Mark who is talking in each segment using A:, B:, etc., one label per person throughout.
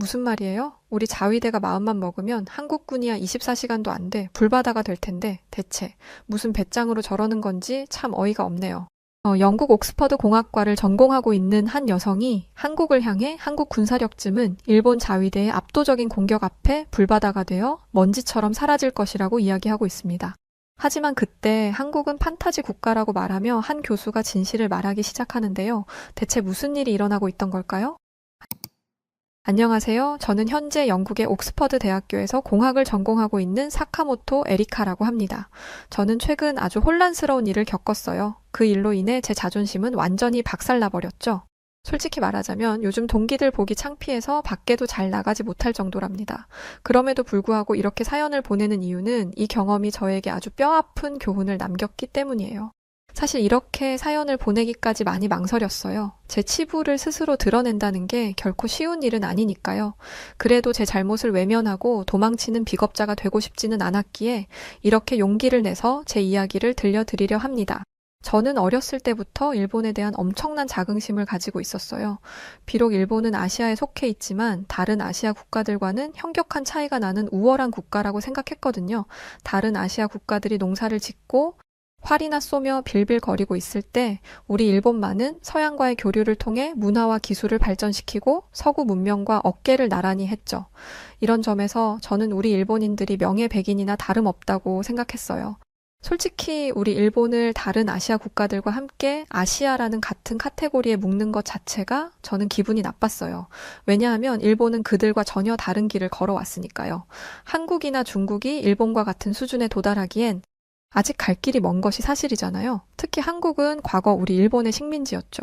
A: 무슨 말이에요? 우리 자위대가 마음만 먹으면 한국군이야 24시간도 안 돼. 불바다가 될 텐데 대체 무슨 배짱으로 저러는 건지 참 어이가 없네요. 영국 옥스퍼드 공학과를 전공하고 있는 한 여성이 한국을 향해 한국 군사력쯤은 일본 자위대의 압도적인 공격 앞에 불바다가 되어 먼지처럼 사라질 것이라고 이야기하고 있습니다. 하지만 그때 한국은 판타지 국가라고 말하며 한 교수가 진실을 말하기 시작하는데요. 대체 무슨 일이 일어나고 있던 걸까요? 안녕하세요. 저는 현재 영국의 옥스퍼드 대학교에서 공학을 전공하고 있는 사카모토 에리카라고 합니다. 저는 최근 아주 혼란스러운 일을 겪었어요. 그 일로 인해 제 자존심은 완전히 박살나버렸죠. 솔직히 말하자면 요즘 동기들 보기 창피해서 밖에도 잘 나가지 못할 정도랍니다. 그럼에도 불구하고 이렇게 사연을 보내는 이유는 이 경험이 저에게 아주 뼈아픈 교훈을 남겼기 때문이에요. 사실 이렇게 사연을 보내기까지 많이 망설였어요. 제 치부를 스스로 드러낸다는 게 결코 쉬운 일은 아니니까요. 그래도 제 잘못을 외면하고 도망치는 비겁자가 되고 싶지는 않았기에 이렇게 용기를 내서 제 이야기를 들려드리려 합니다. 저는 어렸을 때부터 일본에 대한 엄청난 자긍심을 가지고 있었어요. 비록 일본은 아시아에 속해 있지만 다른 아시아 국가들과는 현격한 차이가 나는 우월한 국가라고 생각했거든요. 다른 아시아 국가들이 농사를 짓고 활이나 쏘며 빌빌거리고 있을 때 우리 일본만은 서양과의 교류를 통해 문화와 기술을 발전시키고 서구 문명과 어깨를 나란히 했죠. 이런 점에서 저는 우리 일본인들이 명예백인이나 다름없다고 생각했어요. 솔직히 우리 일본을 다른 아시아 국가들과 함께 아시아라는 같은 카테고리에 묶는 것 자체가 저는 기분이 나빴어요. 왜냐하면 일본은 그들과 전혀 다른 길을 걸어왔으니까요. 한국이나 중국이 일본과 같은 수준에 도달하기엔 아직 갈 길이 먼 것이 사실이잖아요. 특히 한국은 과거 우리 일본의 식민지였죠.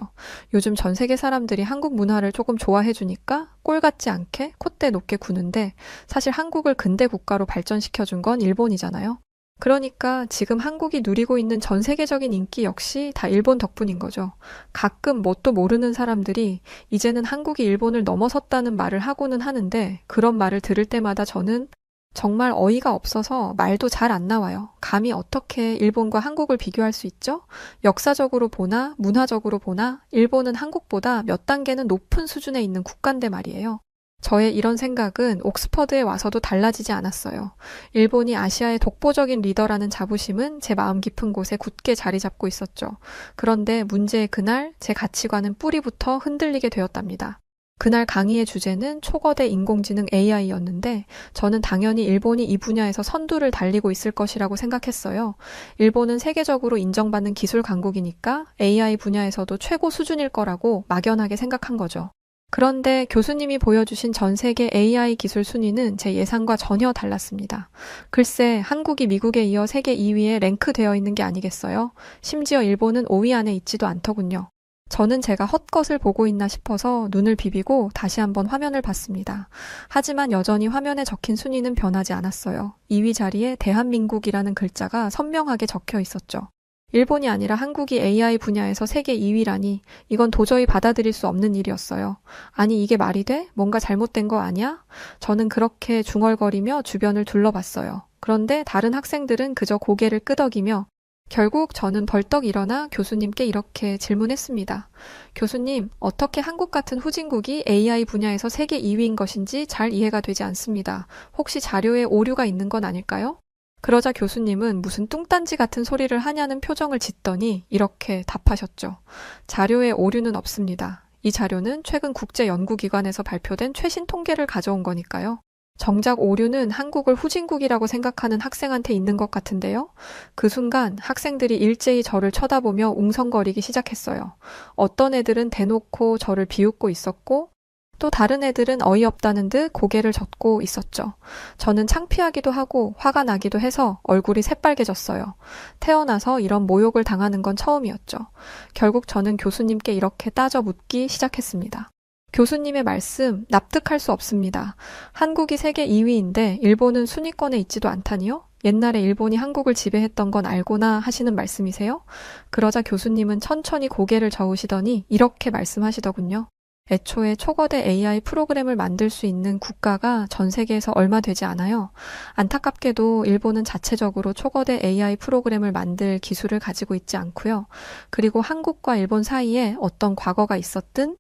A: 요즘 전 세계 사람들이 한국 문화를 조금 좋아해 주니까 꼴 같지 않게 콧대 높게 구는데 사실 한국을 근대 국가로 발전시켜 준 건 일본이잖아요. 그러니까 지금 한국이 누리고 있는 전 세계적인 인기 역시 다 일본 덕분인 거죠. 가끔 뭣도 모르는 사람들이 이제는 한국이 일본을 넘어섰다는 말을 하고는 하는데 그런 말을 들을 때마다 저는 정말 어이가 없어서 말도 잘 안 나와요. 감히 어떻게 일본과 한국을 비교할 수 있죠? 역사적으로 보나 문화적으로 보나 일본은 한국보다 몇 단계는 높은 수준에 있는 국가인데 말이에요. 저의 이런 생각은 옥스퍼드에 와서도 달라지지 않았어요. 일본이 아시아의 독보적인 리더라는 자부심은 제 마음 깊은 곳에 굳게 자리 잡고 있었죠. 그런데 문제의 그날 제 가치관은 뿌리부터 흔들리게 되었답니다. 그날 강의의 주제는 초거대 인공지능 AI였는데 저는 당연히 일본이 이 분야에서 선두를 달리고 있을 것이라고 생각했어요. 일본은 세계적으로 인정받는 기술 강국이니까 AI 분야에서도 최고 수준일 거라고 막연하게 생각한 거죠. 그런데 교수님이 보여주신 전 세계 AI 기술 순위는 제 예상과 전혀 달랐습니다. 글쎄, 한국이 미국에 이어 세계 2위에 랭크되어 있는 게 아니겠어요? 심지어 일본은 5위 안에 있지도 않더군요. 저는 제가 헛것을 보고 있나 싶어서 눈을 비비고 다시 한번 화면을 봤습니다. 하지만 여전히 화면에 적힌 순위는 변하지 않았어요. 2위 자리에 대한민국이라는 글자가 선명하게 적혀 있었죠. 일본이 아니라 한국이 AI 분야에서 세계 2위라니 이건 도저히 받아들일 수 없는 일이었어요. 아니 이게 말이 돼? 뭔가 잘못된 거 아니야? 저는 그렇게 중얼거리며 주변을 둘러봤어요. 그런데 다른 학생들은 그저 고개를 끄덕이며 결국 저는 벌떡 일어나 교수님께 이렇게 질문했습니다. 교수님, 어떻게 한국 같은 후진국이 AI 분야에서 세계 2위인 것인지 잘 이해가 되지 않습니다. 혹시 자료에 오류가 있는 건 아닐까요? 그러자 교수님은 무슨 뚱딴지 같은 소리를 하냐는 표정을 짓더니 이렇게 답하셨죠. 자료에 오류는 없습니다. 이 자료는 최근 국제연구기관에서 발표된 최신 통계를 가져온 거니까요. 정작 오류는 한국을 후진국이라고 생각하는 학생한테 있는 것 같은데요. 그 순간 학생들이 일제히 저를 쳐다보며 웅성거리기 시작했어요. 어떤 애들은 대놓고 저를 비웃고 있었고 또 다른 애들은 어이없다는 듯 고개를 젓고 있었죠. 저는 창피하기도 하고 화가 나기도 해서 얼굴이 새빨개졌어요. 태어나서 이런 모욕을 당하는 건 처음이었죠. 결국 저는 교수님께 이렇게 따져 묻기 시작했습니다. 교수님의 말씀 납득할 수 없습니다. 한국이 세계 2위인데 일본은 순위권에 있지도 않다니요? 옛날에 일본이 한국을 지배했던 건 알고나 하시는 말씀이세요? 그러자 교수님은 천천히 고개를 저으시더니 이렇게 말씀하시더군요. 애초에 초거대 AI 프로그램을 만들 수 있는 국가가 전 세계에서 얼마 되지 않아요. 안타깝게도 일본은 자체적으로 초거대 AI 프로그램을 만들 기술을 가지고 있지 않고요. 그리고 한국과 일본 사이에 어떤 과거가 있었든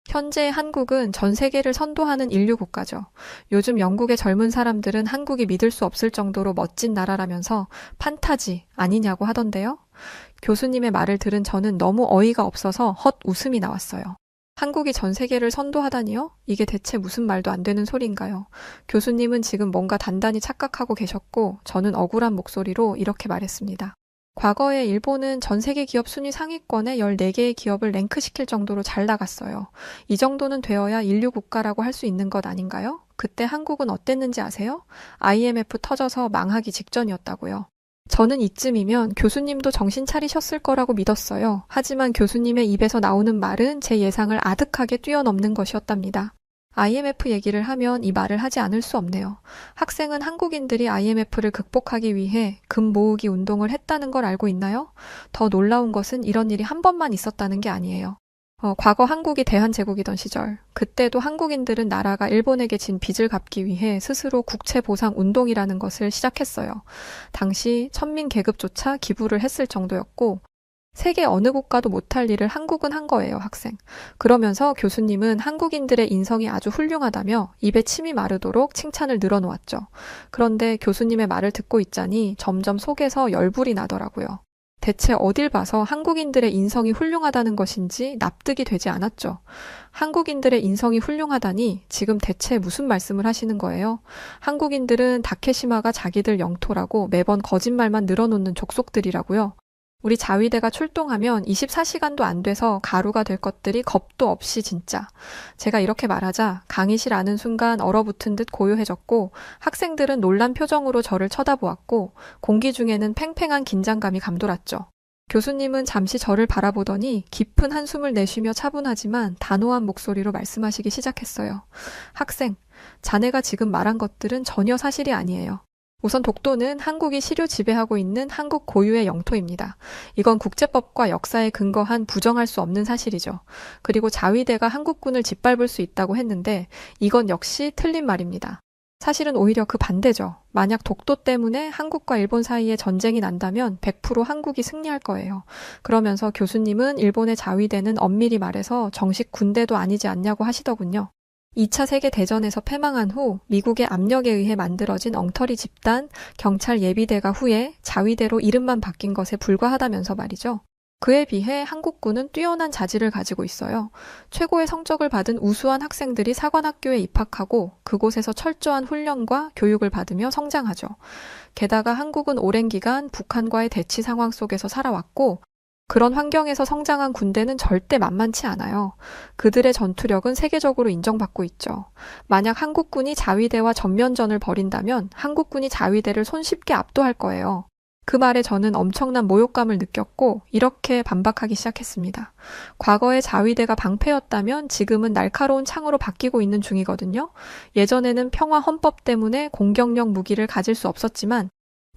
A: 현재 한국은 전 세계를 선도하는 인류 국가죠. 요즘 영국의 젊은 사람들은 한국이 믿을 수 없을 정도로 멋진 나라라면서 판타지 아니냐고 하던데요. 교수님의 말을 들은 저는 너무 어이가 없어서 헛 웃음이 나왔어요. 한국이 전 세계를 선도하다니요? 이게 대체 무슨 말도 안 되는 소리인가요? 교수님은 지금 뭔가 단단히 착각하고 계셨고 저는 억울한 목소리로 이렇게 말했습니다. 과거에 일본은 전 세계 기업 순위 상위권에 14개의 기업을 랭크시킬 정도로 잘 나갔어요. 이 정도는 되어야 인류 국가라고 할 수 있는 것 아닌가요? 그때 한국은 어땠는지 아세요? IMF 터져서 망하기 직전이었다고요. 저는 이쯤이면 교수님도 정신 차리셨을 거라고 믿었어요. 하지만 교수님의 입에서 나오는 말은 제 예상을 아득하게 뛰어넘는 것이었답니다. IMF 얘기를 하면 이 말을 하지 않을 수 없네요. 학생은 한국인들이 IMF를 극복하기 위해 금 모으기 운동을 했다는 걸 알고 있나요? 더 놀라운 것은 이런 일이 한 번만 있었다는 게 아니에요. 과거 한국이 대한제국이던 시절, 그때도 한국인들은 나라가 일본에게 진 빚을 갚기 위해 스스로 국채보상 운동이라는 것을 시작했어요. 당시 천민 계급조차 기부를 했을 정도였고, 세계 어느 국가도 못할 일을 한국은 한 거예요, 학생. 그러면서 교수님은 한국인들의 인성이 아주 훌륭하다며 입에 침이 마르도록 칭찬을 늘어놓았죠. 그런데 교수님의 말을 듣고 있자니 점점 속에서 열불이 나더라고요. 대체 어딜 봐서 한국인들의 인성이 훌륭하다는 것인지 납득이 되지 않았죠. 한국인들의 인성이 훌륭하다니 지금 대체 무슨 말씀을 하시는 거예요? 한국인들은 다케시마가 자기들 영토라고 매번 거짓말만 늘어놓는 족속들이라고요. 우리 자위대가 출동하면 24시간도 안 돼서 가루가 될 것들이 겁도 없이 진짜. 제가 이렇게 말하자 강의실 아는 순간 얼어붙은 듯 고요해졌고 학생들은 놀란 표정으로 저를 쳐다보았고 공기 중에는 팽팽한 긴장감이 감돌았죠. 교수님은 잠시 저를 바라보더니 깊은 한숨을 내쉬며 차분하지만 단호한 목소리로 말씀하시기 시작했어요. 학생, 자네가 지금 말한 것들은 전혀 사실이 아니에요. 우선 독도는 한국이 시류 지배하고 있는 한국 고유의 영토입니다. 이건 국제법과 역사에 근거한 부정할 수 없는 사실이죠. 그리고 자위대가 한국군을 짓밟을 수 있다고 했는데 이건 역시 틀린 말입니다. 사실은 오히려 그 반대죠. 만약 독도 때문에 한국과 일본 사이에 전쟁이 난다면 100% 한국이 승리할 거예요. 그러면서 교수님은 일본의 자위대는 엄밀히 말해서 정식 군대도 아니지 않냐고 하시더군요. 2차 세계대전에서 패망한 후 미국의 압력에 의해 만들어진 엉터리 집단, 경찰 예비대가 후에 자위대로 이름만 바뀐 것에 불과하다면서 말이죠. 그에 비해 한국군은 뛰어난 자질을 가지고 있어요. 최고의 성적을 받은 우수한 학생들이 사관학교에 입학하고 그곳에서 철저한 훈련과 교육을 받으며 성장하죠. 게다가 한국은 오랜 기간 북한과의 대치 상황 속에서 살아왔고 그런 환경에서 성장한 군대는 절대 만만치 않아요. 그들의 전투력은 세계적으로 인정받고 있죠. 만약 한국군이 자위대와 전면전을 벌인다면 한국군이 자위대를 손쉽게 압도할 거예요. 그 말에 저는 엄청난 모욕감을 느꼈고 이렇게 반박하기 시작했습니다. 과거에 자위대가 방패였다면 지금은 날카로운 창으로 바뀌고 있는 중이거든요. 예전에는 평화 헌법 때문에 공격력 무기를 가질 수 없었지만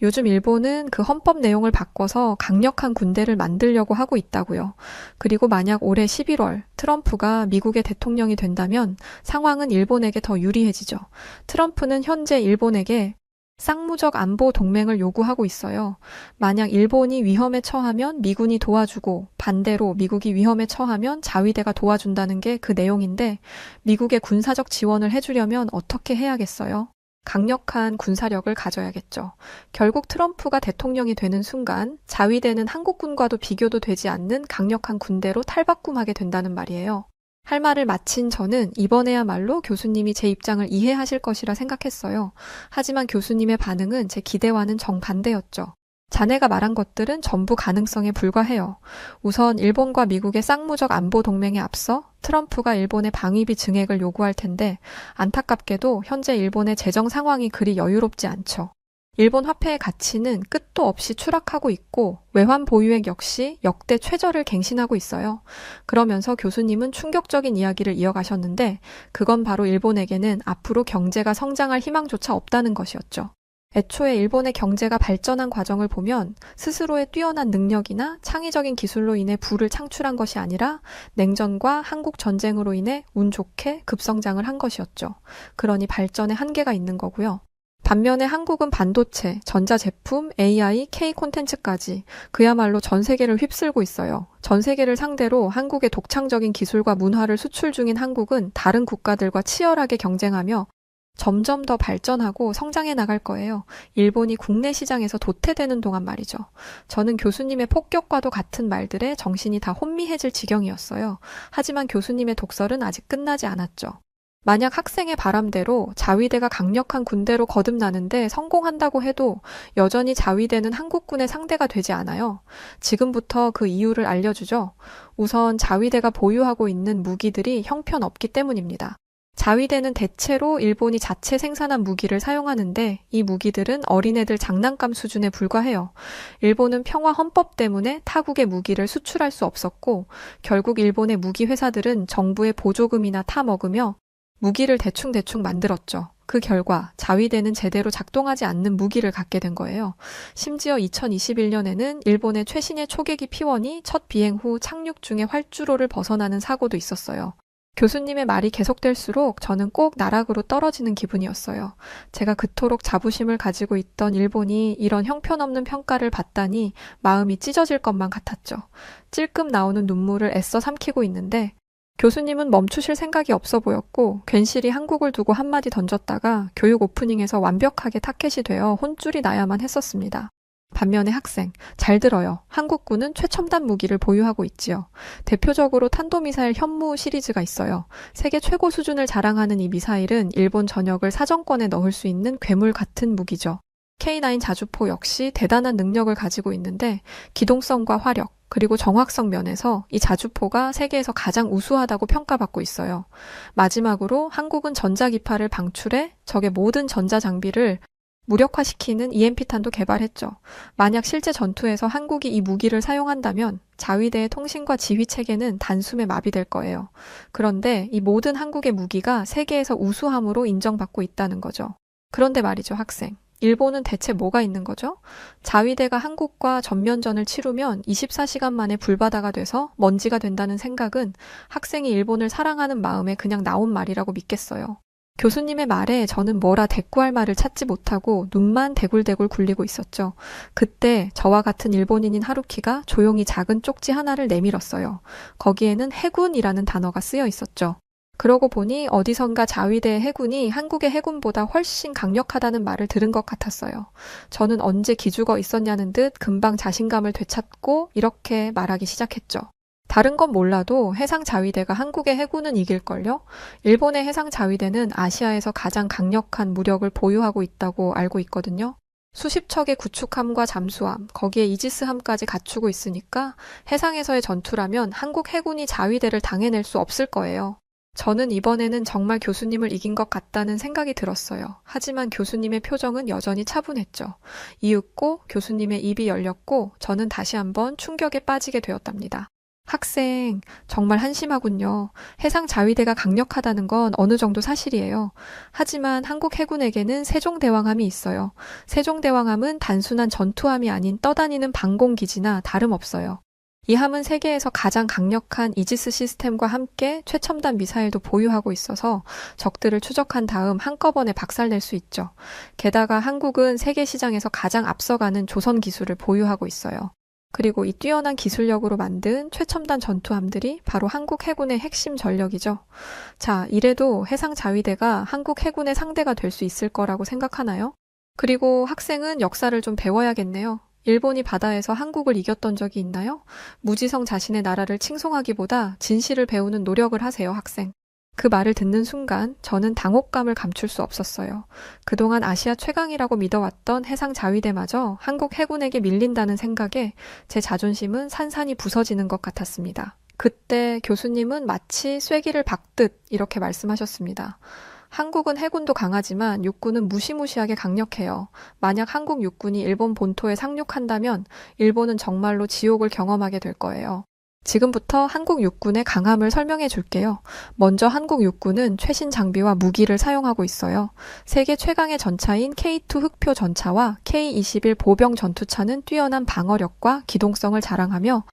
A: 요즘 일본은 그 헌법 내용을 바꿔서 강력한 군대를 만들려고 하고 있다고요. 그리고 만약 올해 11월 트럼프가 미국의 대통령이 된다면 상황은 일본에게 더 유리해지죠. 트럼프는 현재 일본에게 쌍무적 안보 동맹을 요구하고 있어요. 만약 일본이 위험에 처하면 미군이 도와주고 반대로 미국이 위험에 처하면 자위대가 도와준다는 게 그 내용인데 미국의 군사적 지원을 해주려면 어떻게 해야겠어요? 강력한 군사력을 가져야겠죠. 결국 트럼프가 대통령이 되는 순간 자위대는 한국군과도 비교도 되지 않는 강력한 군대로 탈바꿈하게 된다는 말이에요. 할 말을 마친 저는 이번에야말로 교수님이 제 입장을 이해하실 것이라 생각했어요. 하지만 교수님의 반응은 제 기대와는 정반대였죠. 자네가 말한 것들은 전부 가능성에 불과해요. 우선 일본과 미국의 쌍무적 안보 동맹에 앞서 트럼프가 일본의 방위비 증액을 요구할 텐데 안타깝게도 현재 일본의 재정 상황이 그리 여유롭지 않죠. 일본 화폐의 가치는 끝도 없이 추락하고 있고 외환 보유액 역시 역대 최저를 갱신하고 있어요. 그러면서 교수님은 충격적인 이야기를 이어가셨는데 그건 바로 일본에게는 앞으로 경제가 성장할 희망조차 없다는 것이었죠. 애초에 일본의 경제가 발전한 과정을 보면 스스로의 뛰어난 능력이나 창의적인 기술로 인해 부를 창출한 것이 아니라 냉전과 한국 전쟁으로 인해 운 좋게 급성장을 한 것이었죠. 그러니 발전에 한계가 있는 거고요. 반면에 한국은 반도체, 전자제품, AI, K 콘텐츠까지 그야말로 전 세계를 휩쓸고 있어요. 전 세계를 상대로 한국의 독창적인 기술과 문화를 수출 중인 한국은 다른 국가들과 치열하게 경쟁하며 점점 더 발전하고 성장해 나갈 거예요. 일본이 국내 시장에서 도태되는 동안 말이죠. 저는 교수님의 폭격과도 같은 말들에 정신이 다 혼미해질 지경이었어요. 하지만 교수님의 독설은 아직 끝나지 않았죠. 만약 학생의 바람대로 자위대가 강력한 군대로 거듭나는데 성공한다고 해도 여전히 자위대는 한국군의 상대가 되지 않아요. 지금부터 그 이유를 알려주죠. 우선 자위대가 보유하고 있는 무기들이 형편없기 때문입니다. 자위대는 대체로 일본이 자체 생산한 무기를 사용하는데 이 무기들은 어린애들 장난감 수준에 불과해요. 일본은 평화 헌법 때문에 타국의 무기를 수출할 수 없었고 결국 일본의 무기 회사들은 정부의 보조금이나 타먹으며 무기를 대충대충 만들었죠. 그 결과 자위대는 제대로 작동하지 않는 무기를 갖게 된 거예요. 심지어 2021년에는 일본의 최신의 초계기 P1이 첫 비행 후 착륙 중에 활주로를 벗어나는 사고도 있었어요. 교수님의 말이 계속될수록 저는 꼭 나락으로 떨어지는 기분이었어요. 제가 그토록 자부심을 가지고 있던 일본이 이런 형편없는 평가를 받다니 마음이 찢어질 것만 같았죠. 찔끔 나오는 눈물을 애써 삼키고 있는데 교수님은 멈추실 생각이 없어 보였고 괜시리 한국을 두고 한마디 던졌다가 교육 오프닝에서 완벽하게 타켓이 되어 혼쭐이 나야만 했었습니다. 반면에 학생, 잘 들어요. 한국군은 최첨단 무기를 보유하고 있지요. 대표적으로 탄도미사일 현무 시리즈가 있어요. 세계 최고 수준을 자랑하는 이 미사일은 일본 전역을 사정권에 넣을 수 있는 괴물 같은 무기죠. K9 자주포 역시 대단한 능력을 가지고 있는데 기동성과 화력, 그리고 정확성 면에서 이 자주포가 세계에서 가장 우수하다고 평가받고 있어요. 마지막으로 한국은 전자기파를 방출해 적의 모든 전자장비를 무력화시키는 EMP탄도 개발했죠. 만약 실제 전투에서 한국이 이 무기를 사용한다면 자위대의 통신과 지휘 체계는 단숨에 마비될 거예요. 그런데 이 모든 한국의 무기가 세계에서 우수함으로 인정받고 있다는 거죠. 그런데 말이죠, 학생. 일본은 대체 뭐가 있는 거죠? 자위대가 한국과 전면전을 치르면 24시간 만에 불바다가 돼서 먼지가 된다는 생각은 학생이 일본을 사랑하는 마음에 그냥 나온 말이라고 믿겠어요. 교수님의 말에 저는 뭐라 대꾸할 말을 찾지 못하고 눈만 대굴대굴 굴리고 있었죠. 그때 저와 같은 일본인인 하루키가 조용히 작은 쪽지 하나를 내밀었어요. 거기에는 해군이라는 단어가 쓰여 있었죠. 그러고 보니 어디선가 자위대의 해군이 한국의 해군보다 훨씬 강력하다는 말을 들은 것 같았어요. 저는 언제 기죽어 있었냐는 듯 금방 자신감을 되찾고 이렇게 말하기 시작했죠. 다른 건 몰라도 해상 자위대가 한국의 해군은 이길걸요? 일본의 해상 자위대는 아시아에서 가장 강력한 무력을 보유하고 있다고 알고 있거든요. 수십 척의 구축함과 잠수함, 거기에 이지스함까지 갖추고 있으니까 해상에서의 전투라면 한국 해군이 자위대를 당해낼 수 없을 거예요. 저는 이번에는 정말 교수님을 이긴 것 같다는 생각이 들었어요. 하지만 교수님의 표정은 여전히 차분했죠. 이윽고 교수님의 입이 열렸고 저는 다시 한번 충격에 빠지게 되었답니다. 학생, 정말 한심하군요. 해상 자위대가 강력하다는 건 어느 정도 사실이에요. 하지만 한국 해군에게는 세종대왕함이 있어요. 세종대왕함은 단순한 전투함이 아닌 떠다니는 방공기지나 다름없어요. 이 함은 세계에서 가장 강력한 이지스 시스템과 함께 최첨단 미사일도 보유하고 있어서 적들을 추적한 다음 한꺼번에 박살낼 수 있죠. 게다가 한국은 세계 시장에서 가장 앞서가는 조선 기술을 보유하고 있어요. 그리고 이 뛰어난 기술력으로 만든 최첨단 전투함들이 바로 한국 해군의 핵심 전력이죠. 자, 이래도 해상 자위대가 한국 해군의 상대가 될 수 있을 거라고 생각하나요? 그리고 학생은 역사를 좀 배워야겠네요. 일본이 바다에서 한국을 이겼던 적이 있나요? 무지성 자신의 나라를 칭송하기보다 진실을 배우는 노력을 하세요, 학생. 그 말을 듣는 순간 저는 당혹감을 감출 수 없었어요. 그동안 아시아 최강이라고 믿어왔던 해상 자위대마저 한국 해군에게 밀린다는 생각에 제 자존심은 산산이 부서지는 것 같았습니다. 그때 교수님은 마치 쐐기를 박듯 이렇게 말씀하셨습니다. 한국은 해군도 강하지만 육군은 무시무시하게 강력해요. 만약 한국 육군이 일본 본토에 상륙한다면 일본은 정말로 지옥을 경험하게 될 거예요. 지금부터 한국 육군의 강함을 설명해 줄게요. 먼저 한국 육군은 최신 장비와 무기를 사용하고 있어요. 세계 최강의 전차인 K2 흑표 전차와 K21 보병 전투차는 뛰어난 방어력과 기동성을 자랑하며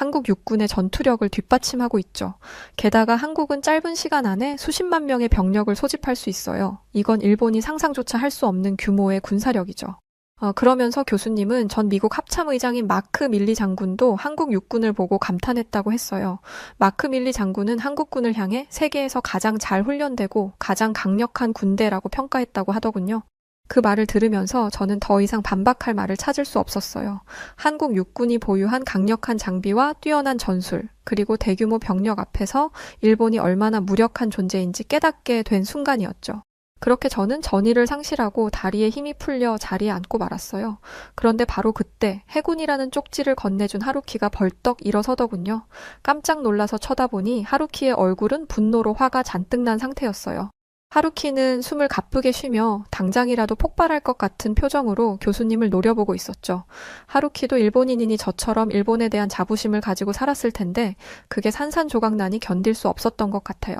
A: 한국 육군의 전투력을 뒷받침하고 있죠. 게다가 한국은 짧은 시간 안에 수십만 명의 병력을 소집할 수 있어요. 이건 일본이 상상조차 할 수 없는 규모의 군사력이죠. 그러면서 교수님은 전 미국 합참의장인 마크 밀리 장군도 한국 육군을 보고 감탄했다고 했어요. 마크 밀리 장군은 한국군을 향해 세계에서 가장 잘 훈련되고 가장 강력한 군대라고 평가했다고 하더군요. 그 말을 들으면서 저는 더 이상 반박할 말을 찾을 수 없었어요. 한국 육군이 보유한 강력한 장비와 뛰어난 전술, 그리고 대규모 병력 앞에서 일본이 얼마나 무력한 존재인지 깨닫게 된 순간이었죠. 그렇게 저는 전의를 상실하고 다리에 힘이 풀려 자리에 앉고 말았어요. 그런데 바로 그때 해군이라는 쪽지를 건네준 하루키가 벌떡 일어서더군요. 깜짝 놀라서 쳐다보니 하루키의 얼굴은 분노로 화가 잔뜩 난 상태였어요. 하루키는 숨을 가쁘게 쉬며 당장이라도 폭발할 것 같은 표정으로 교수님을 노려보고 있었죠. 하루키도 일본인이니 저처럼 일본에 대한 자부심을 가지고 살았을 텐데 그게 산산조각나니 견딜 수 없었던 것 같아요.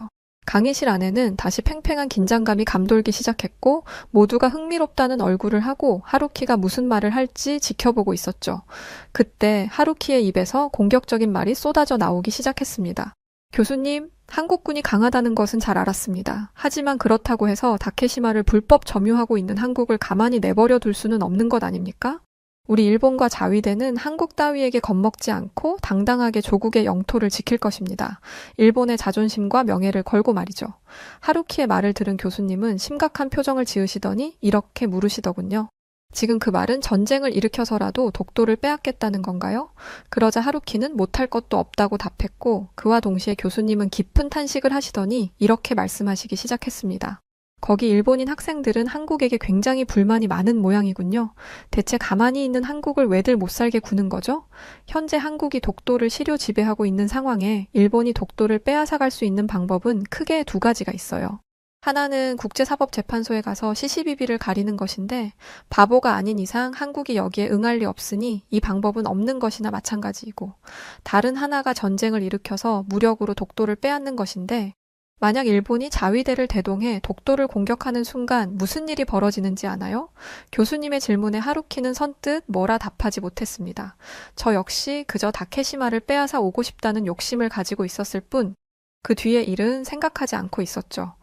A: 강의실 안에는 다시 팽팽한 긴장감이 감돌기 시작했고 모두가 흥미롭다는 얼굴을 하고 하루키가 무슨 말을 할지 지켜보고 있었죠. 그때 하루키의 입에서 공격적인 말이 쏟아져 나오기 시작했습니다. 교수님, 한국군이 강하다는 것은 잘 알았습니다. 하지만 그렇다고 해서 다케시마를 불법 점유하고 있는 한국을 가만히 내버려 둘 수는 없는 것 아닙니까? 우리 일본과 자위대는 한국 따위에게 겁먹지 않고 당당하게 조국의 영토를 지킬 것입니다. 일본의 자존심과 명예를 걸고 말이죠. 하루키의 말을 들은 교수님은 심각한 표정을 지으시더니 이렇게 물으시더군요. 지금 그 말은 전쟁을 일으켜서라도 독도를 빼앗겠다는 건가요? 그러자 하루키는 못할 것도 없다고 답했고 그와 동시에 교수님은 깊은 탄식을 하시더니 이렇게 말씀하시기 시작했습니다. 거기 일본인 학생들은 한국에게 굉장히 불만이 많은 모양이군요. 대체 가만히 있는 한국을 왜들 못 살게 구는 거죠? 현재 한국이 독도를 실효 지배하고 있는 상황에 일본이 독도를 빼앗아갈 수 있는 방법은 크게 두 가지가 있어요. 하나는 국제사법재판소에 가서 시시비비를 가리는 것인데 바보가 아닌 이상 한국이 여기에 응할 리 없으니 이 방법은 없는 것이나 마찬가지이고 다른 하나가 전쟁을 일으켜서 무력으로 독도를 빼앗는 것인데 만약 일본이 자위대를 대동해 독도를 공격하는 순간 무슨 일이 벌어지는지 아나요? 교수님의 질문에 하루키는 선뜻 뭐라 답하지 못했습니다. 저 역시 그저 다케시마를 빼앗아 오고 싶다는 욕심을 가지고 있었을 뿐 그 뒤의 일은 생각하지 않고 있었죠.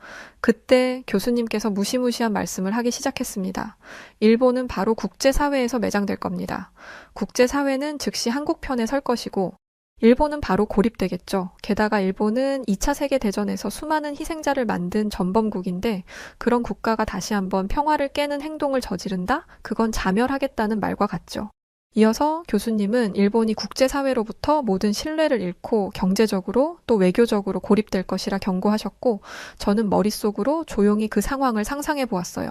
A: 그때 교수님께서 무시무시한 말씀을 하기 시작했습니다. 일본은 바로 국제사회에서 매장될 겁니다. 국제사회는 즉시 한국 편에 설 것이고 일본은 바로 고립되겠죠. 게다가 일본은 2차 세계대전에서 수많은 희생자를 만든 전범국인데 그런 국가가 다시 한번 평화를 깨는 행동을 저지른다? 그건 자멸하겠다는 말과 같죠. 이어서 교수님은 일본이 국제사회로부터 모든 신뢰를 잃고 경제적으로 또 외교적으로 고립될 것이라 경고하셨고 저는 머릿속으로 조용히 그 상황을 상상해 보았어요.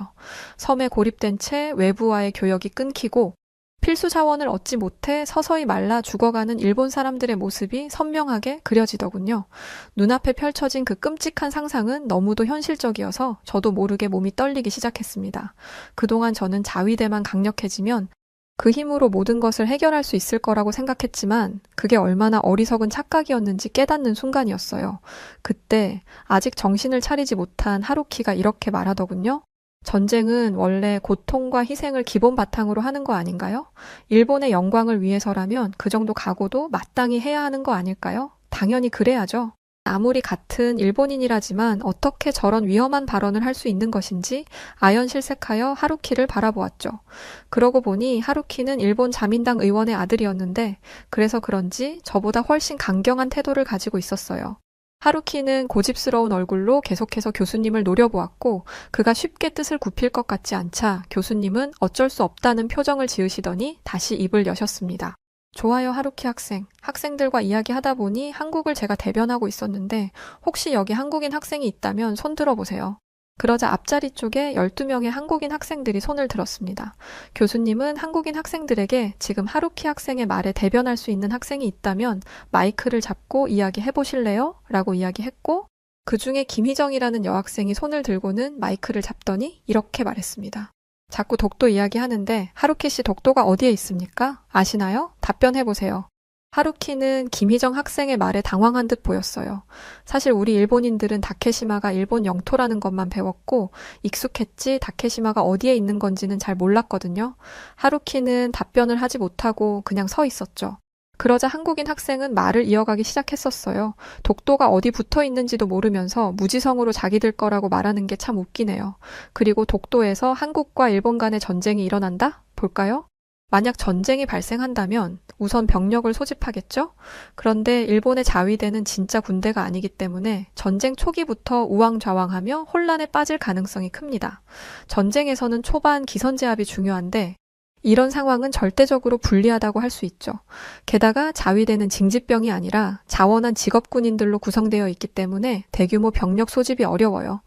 A: 섬에 고립된 채 외부와의 교역이 끊기고 필수 자원을 얻지 못해 서서히 말라 죽어가는 일본 사람들의 모습이 선명하게 그려지더군요. 눈앞에 펼쳐진 그 끔찍한 상상은 너무도 현실적이어서 저도 모르게 몸이 떨리기 시작했습니다. 그동안 저는 자위대만 강력해지면 그 힘으로 모든 것을 해결할 수 있을 거라고 생각했지만 그게 얼마나 어리석은 착각이었는지 깨닫는 순간이었어요. 그때 아직 정신을 차리지 못한 하루키가 이렇게 말하더군요. 전쟁은 원래 고통과 희생을 기본 바탕으로 하는 거 아닌가요? 일본의 영광을 위해서라면 그 정도 각오도 마땅히 해야 하는 거 아닐까요? 당연히 그래야죠. 아무리 같은 일본인이라지만 어떻게 저런 위험한 발언을 할 수 있는 것인지 아연실색하여 하루키를 바라보았죠. 그러고 보니 하루키는 일본 자민당 의원의 아들이었는데 그래서 그런지 저보다 훨씬 강경한 태도를 가지고 있었어요. 하루키는 고집스러운 얼굴로 계속해서 교수님을 노려보았고 그가 쉽게 뜻을 굽힐 것 같지 않자 교수님은 어쩔 수 없다는 표정을 지으시더니 다시 입을 여셨습니다. 좋아요, 하루키 학생. 학생들과 이야기하다 보니 한국을 제가 대변하고 있었는데 혹시 여기 한국인 학생이 있다면 손 들어보세요. 그러자 앞자리 쪽에 12명의 한국인 학생들이 손을 들었습니다. 교수님은 한국인 학생들에게 지금 하루키 학생의 말에 대변할 수 있는 학생이 있다면 마이크를 잡고 이야기해 보실래요? 라고 이야기했고 그 중에 김희정이라는 여학생이 손을 들고는 마이크를 잡더니 이렇게 말했습니다. 자꾸 독도 이야기하는데 하루키 씨 독도가 어디에 있습니까? 아시나요? 답변해보세요. 하루키는 김희정 학생의 말에 당황한 듯 보였어요. 사실 우리 일본인들은 다케시마가 일본 영토라는 것만 배웠고 익숙했지 다케시마가 어디에 있는 건지는 잘 몰랐거든요. 하루키는 답변을 하지 못하고 그냥 서 있었죠. 그러자 한국인 학생은 말을 이어가기 시작했었어요. 독도가 어디 붙어 있는지도 모르면서 무지성으로 자기들 거라고 말하는 게 참 웃기네요. 그리고 독도에서 한국과 일본 간의 전쟁이 일어난다? 볼까요? 만약 전쟁이 발생한다면 우선 병력을 소집하겠죠? 그런데 일본의 자위대는 진짜 군대가 아니기 때문에 전쟁 초기부터 우왕좌왕하며 혼란에 빠질 가능성이 큽니다. 전쟁에서는 초반 기선제압이 중요한데 이런 상황은 절대적으로 불리하다고 할 수 있죠. 게다가 자위대는 징집병이 아니라 자원한 직업군인들로 구성되어 있기 때문에 대규모 병력 소집이 어려워요.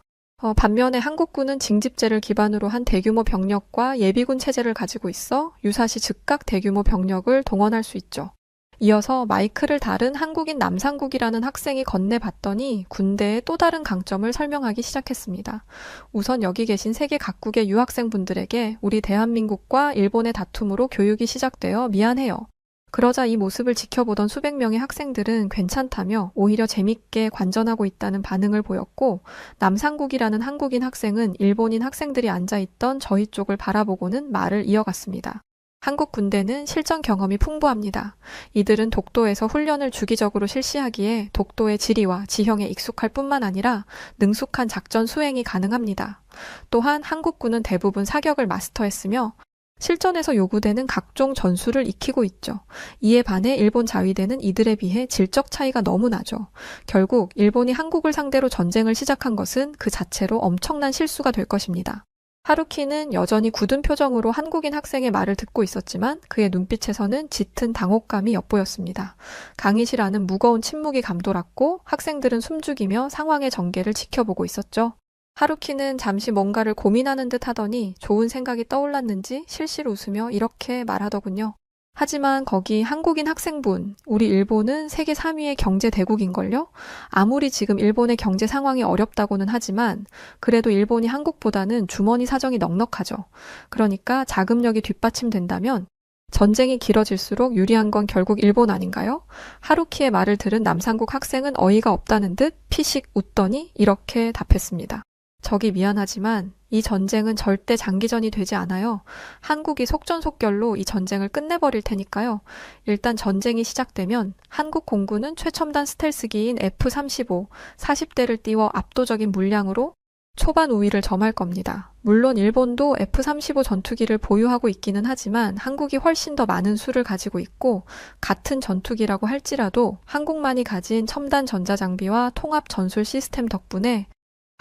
A: 반면에 한국군은 징집제를 기반으로 한 대규모 병력과 예비군 체제를 가지고 있어 유사시 즉각 대규모 병력을 동원할 수 있죠. 이어서 마이크를 다룬 한국인 남상국이라는 학생이 건네봤더니 군대의 또 다른 강점을 설명하기 시작했습니다. 우선 여기 계신 세계 각국의 유학생분들에게 우리 대한민국과 일본의 다툼으로 교육이 시작되어 미안해요. 그러자 이 모습을 지켜보던 수백 명의 학생들은 괜찮다며 오히려 재밌게 관전하고 있다는 반응을 보였고, 남상국이라는 한국인 학생은 일본인 학생들이 앉아있던 저희 쪽을 바라보고는 말을 이어갔습니다. 한국 군대는 실전 경험이 풍부합니다. 이들은 독도에서 훈련을 주기적으로 실시하기에 독도의 지리와 지형에 익숙할 뿐만 아니라 능숙한 작전 수행이 가능합니다. 또한 한국군은 대부분 사격을 마스터했으며 실전에서 요구되는 각종 전술을 익히고 있죠. 이에 반해 일본 자위대는 이들에 비해 질적 차이가 너무 나죠. 결국 일본이 한국을 상대로 전쟁을 시작한 것은 그 자체로 엄청난 실수가 될 것입니다. 하루키는 여전히 굳은 표정으로 한국인 학생의 말을 듣고 있었지만 그의 눈빛에서는 짙은 당혹감이 엿보였습니다. 강의실 안은 무거운 침묵이 감돌았고 학생들은 숨죽이며 상황의 전개를 지켜보고 있었죠. 하루키는 잠시 뭔가를 고민하는 듯 하더니 좋은 생각이 떠올랐는지 실실 웃으며 이렇게 말하더군요. 하지만 거기 한국인 학생분, 우리 일본은 세계 3위의 경제 대국인걸요? 아무리 지금 일본의 경제 상황이 어렵다고는 하지만 그래도 일본이 한국보다는 주머니 사정이 넉넉하죠. 그러니까 자금력이 뒷받침된다면 전쟁이 길어질수록 유리한 건 결국 일본 아닌가요? 하루키의 말을 들은 남상국 학생은 어이가 없다는 듯 피식 웃더니 이렇게 답했습니다. 저기 미안하지만 이 전쟁은 절대 장기전이 되지 않아요. 한국이 속전속결로 이 전쟁을 끝내버릴 테니까요. 일단 전쟁이 시작되면 한국 공군은 최첨단 스텔스기인 F-35, 40대를 띄워 압도적인 물량으로 초반 우위를 점할 겁니다. 물론 일본도 F-35 전투기를 보유하고 있기는 하지만 한국이 훨씬 더 많은 수를 가지고 있고 같은 전투기라고 할지라도 한국만이 가진 첨단 전자장비와 통합 전술 시스템 덕분에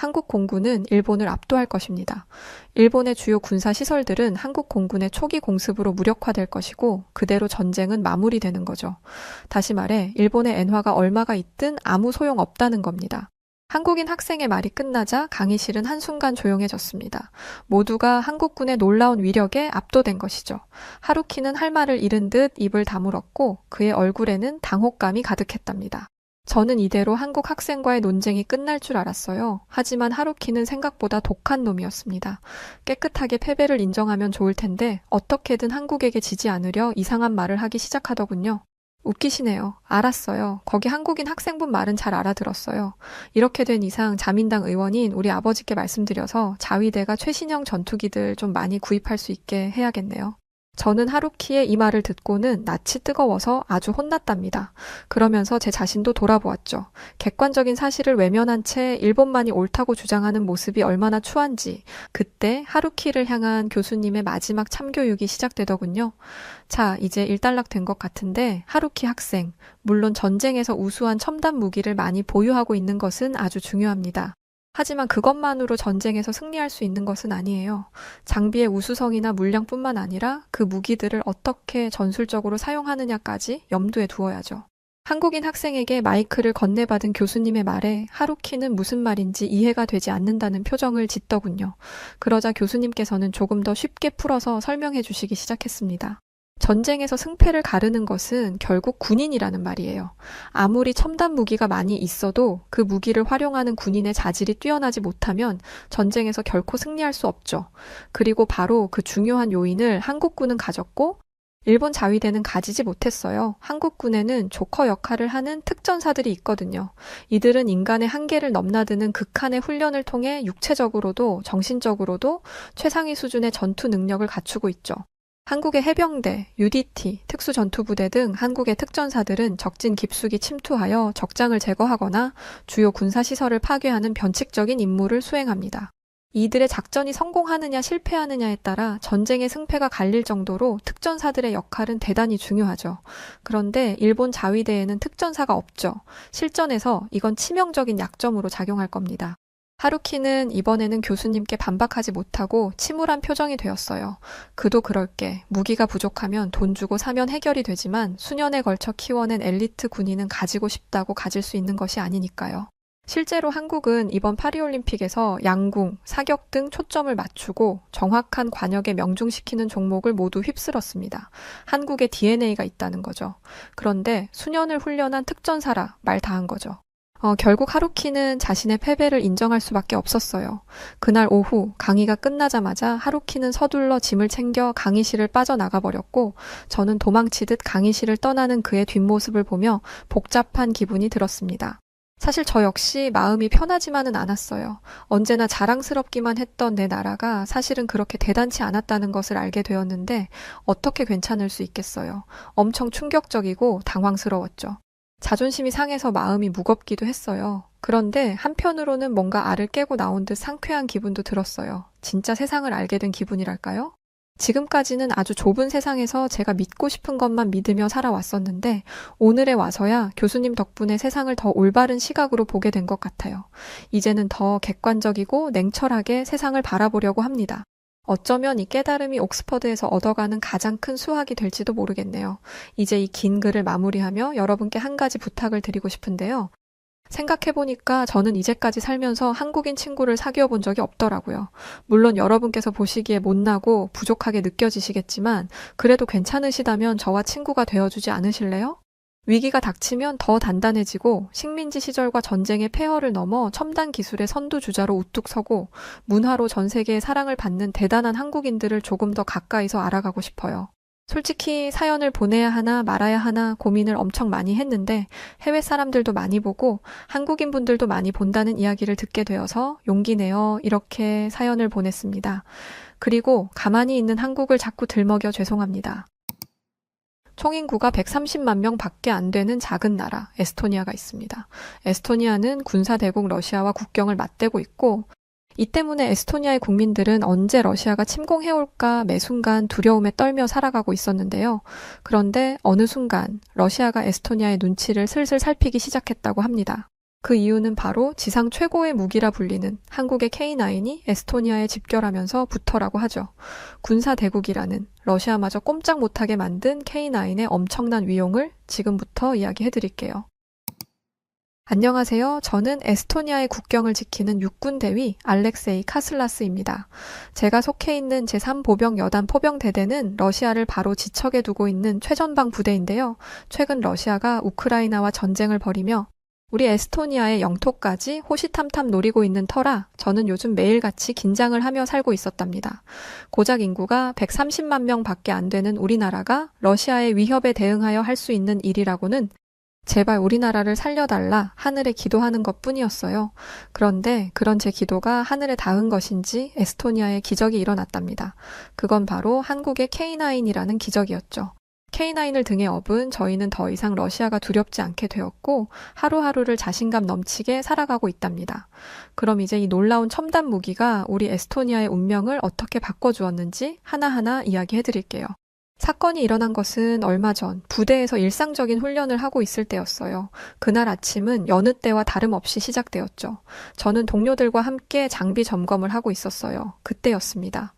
A: 한국 공군은 일본을 압도할 것입니다. 일본의 주요 군사 시설들은 한국 공군의 초기 공습으로 무력화될 것이고 그대로 전쟁은 마무리되는 거죠. 다시 말해 일본의 엔화가 얼마가 있든 아무 소용 없다는 겁니다. 한국인 학생의 말이 끝나자 강의실은 한순간 조용해졌습니다. 모두가 한국군의 놀라운 위력에 압도된 것이죠. 하루키는 할 말을 잃은 듯 입을 다물었고 그의 얼굴에는 당혹감이 가득했답니다. 저는 이대로 한국 학생과의 논쟁이 끝날 줄 알았어요. 하지만 하루키는 생각보다 독한 놈이었습니다. 깨끗하게 패배를 인정하면 좋을 텐데 어떻게든 한국에게 지지 않으려 이상한 말을 하기 시작하더군요. 웃기시네요. 알았어요. 거기 한국인 학생분 말은 잘 알아들었어요. 이렇게 된 이상 자민당 의원인 우리 아버지께 말씀드려서 자위대가 최신형 전투기들 좀 많이 구입할 수 있게 해야겠네요. 저는 하루키의 이 말을 듣고는 낯이 뜨거워서 아주 혼났답니다. 그러면서 제 자신도 돌아보았죠. 객관적인 사실을 외면한 채 일본만이 옳다고 주장하는 모습이 얼마나 추한지 그때 하루키를 향한 교수님의 마지막 참교육이 시작되더군요. 자, 이제 일단락된 것 같은데 하루키 학생, 물론 전쟁에서 우수한 첨단 무기를 많이 보유하고 있는 것은 아주 중요합니다. 하지만 그것만으로 전쟁에서 승리할 수 있는 것은 아니에요. 장비의 우수성이나 물량뿐만 아니라 그 무기들을 어떻게 전술적으로 사용하느냐까지 염두에 두어야죠. 한국인 학생에게 마이크를 건네받은 교수님의 말에 하루키는 무슨 말인지 이해가 되지 않는다는 표정을 짓더군요. 그러자 교수님께서는 조금 더 쉽게 풀어서 설명해 주시기 시작했습니다. 전쟁에서 승패를 가르는 것은 결국 군인이라는 말이에요. 아무리 첨단 무기가 많이 있어도 그 무기를 활용하는 군인의 자질이 뛰어나지 못하면 전쟁에서 결코 승리할 수 없죠. 그리고 바로 그 중요한 요인을 한국군은 가졌고 일본 자위대는 가지지 못했어요. 한국군에는 조커 역할을 하는 특전사들이 있거든요. 이들은 인간의 한계를 넘나드는 극한의 훈련을 통해 육체적으로도 정신적으로도 최상위 수준의 전투 능력을 갖추고 있죠. 한국의 해병대, UDT, 특수전투부대 등 한국의 특전사들은 적진 깊숙이 침투하여 적장을 제거하거나 주요 군사시설을 파괴하는 변칙적인 임무를 수행합니다. 이들의 작전이 성공하느냐 실패하느냐에 따라 전쟁의 승패가 갈릴 정도로 특전사들의 역할은 대단히 중요하죠. 그런데 일본 자위대에는 특전사가 없죠. 실전에서 이건 치명적인 약점으로 작용할 겁니다. 하루키는 이번에는 교수님께 반박하지 못하고 침울한 표정이 되었어요. 그도 그럴게. 무기가 부족하면 돈 주고 사면 해결이 되지만 수년에 걸쳐 키워낸 엘리트 군인은 가지고 싶다고 가질 수 있는 것이 아니니까요. 실제로 한국은 이번 파리올림픽에서 양궁, 사격 등 초점을 맞추고 정확한 관역에 명중시키는 종목을 모두 휩쓸었습니다. 한국의 DNA가 있다는 거죠. 그런데 수년을 훈련한 특전사라 말 다 한 거죠. 결국 하루키는 자신의 패배를 인정할 수밖에 없었어요. 그날 오후 강의가 끝나자마자 하루키는 서둘러 짐을 챙겨 강의실을 빠져나가 버렸고 저는 도망치듯 강의실을 떠나는 그의 뒷모습을 보며 복잡한 기분이 들었습니다. 사실 저 역시 마음이 편하지만은 않았어요. 언제나 자랑스럽기만 했던 내 나라가 사실은 그렇게 대단치 않았다는 것을 알게 되었는데 어떻게 괜찮을 수 있겠어요. 엄청 충격적이고 당황스러웠죠. 자존심이 상해서 마음이 무겁기도 했어요. 그런데 한편으로는 뭔가 알을 깨고 나온 듯 상쾌한 기분도 들었어요. 진짜 세상을 알게 된 기분이랄까요? 지금까지는 아주 좁은 세상에서 제가 믿고 싶은 것만 믿으며 살아왔었는데 오늘에 와서야 교수님 덕분에 세상을 더 올바른 시각으로 보게 된 것 같아요. 이제는 더 객관적이고 냉철하게 세상을 바라보려고 합니다. 어쩌면 이 깨달음이 옥스퍼드에서 얻어가는 가장 큰 수확이 될지도 모르겠네요. 이제 이 긴 글을 마무리하며 여러분께 한 가지 부탁을 드리고 싶은데요. 생각해보니까 저는 이제까지 살면서 한국인 친구를 사귀어 본 적이 없더라고요. 물론 여러분께서 보시기에 못나고 부족하게 느껴지시겠지만 그래도 괜찮으시다면 저와 친구가 되어주지 않으실래요? 위기가 닥치면 더 단단해지고 식민지 시절과 전쟁의 폐허를 넘어 첨단 기술의 선두주자로 우뚝 서고 문화로 전 세계의 사랑을 받는 대단한 한국인들을 조금 더 가까이서 알아가고 싶어요. 솔직히 사연을 보내야 하나 말아야 하나 고민을 엄청 많이 했는데 해외 사람들도 많이 보고 한국인 분들도 많이 본다는 이야기를 듣게 되어서 용기 내어 이렇게 사연을 보냈습니다. 그리고 가만히 있는 한국을 자꾸 들먹여 죄송합니다. 총인구가 130만 명 밖에 안 되는 작은 나라 에스토니아가 있습니다. 에스토니아는 군사대국 러시아와 국경을 맞대고 있고 이 때문에 에스토니아의 국민들은 언제 러시아가 침공해올까 매 순간 두려움에 떨며 살아가고 있었는데요. 그런데 어느 순간 러시아가 에스토니아의 눈치를 슬슬 살피기 시작했다고 합니다. 그 이유는 바로 지상 최고의 무기라 불리는 한국의 K9이 에스토니아에 집결하면서 부터라고 하죠. 군사대국이라는 러시아마저 꼼짝 못하게 만든 K9의 엄청난 위용을 지금부터 이야기해드릴게요. 안녕하세요. 저는 에스토니아의 국경을 지키는 육군대위 알렉세이 카슬라스입니다. 제가 속해 있는 제3보병 여단 포병대대는 러시아를 바로 지척에 두고 있는 최전방 부대인데요. 최근 러시아가 우크라이나와 전쟁을 벌이며 우리 에스토니아의 영토까지 호시탐탐 노리고 있는 터라 저는 요즘 매일같이 긴장을 하며 살고 있었답니다. 고작 인구가 130만 명 밖에 안 되는 우리나라가 러시아의 위협에 대응하여 할 수 있는 일이라고는 제발 우리나라를 살려달라 하늘에 기도하는 것뿐이었어요. 그런데 그런 제 기도가 하늘에 닿은 것인지 에스토니아에 기적이 일어났답니다. 그건 바로 한국의 K9이라는 기적이었죠. K9을 등에 업은 저희는 더 이상 러시아가 두렵지 않게 되었고 하루하루를 자신감 넘치게 살아가고 있답니다. 그럼 이제 이 놀라운 첨단 무기가 우리 에스토니아의 운명을 어떻게 바꿔주었는지 하나하나 이야기해드릴게요. 사건이 일어난 것은 얼마 전 부대에서 일상적인 훈련을 하고 있을 때였어요. 그날 아침은 여느 때와 다름없이 시작되었죠. 저는 동료들과 함께 장비 점검을 하고 있었어요. 그때였습니다.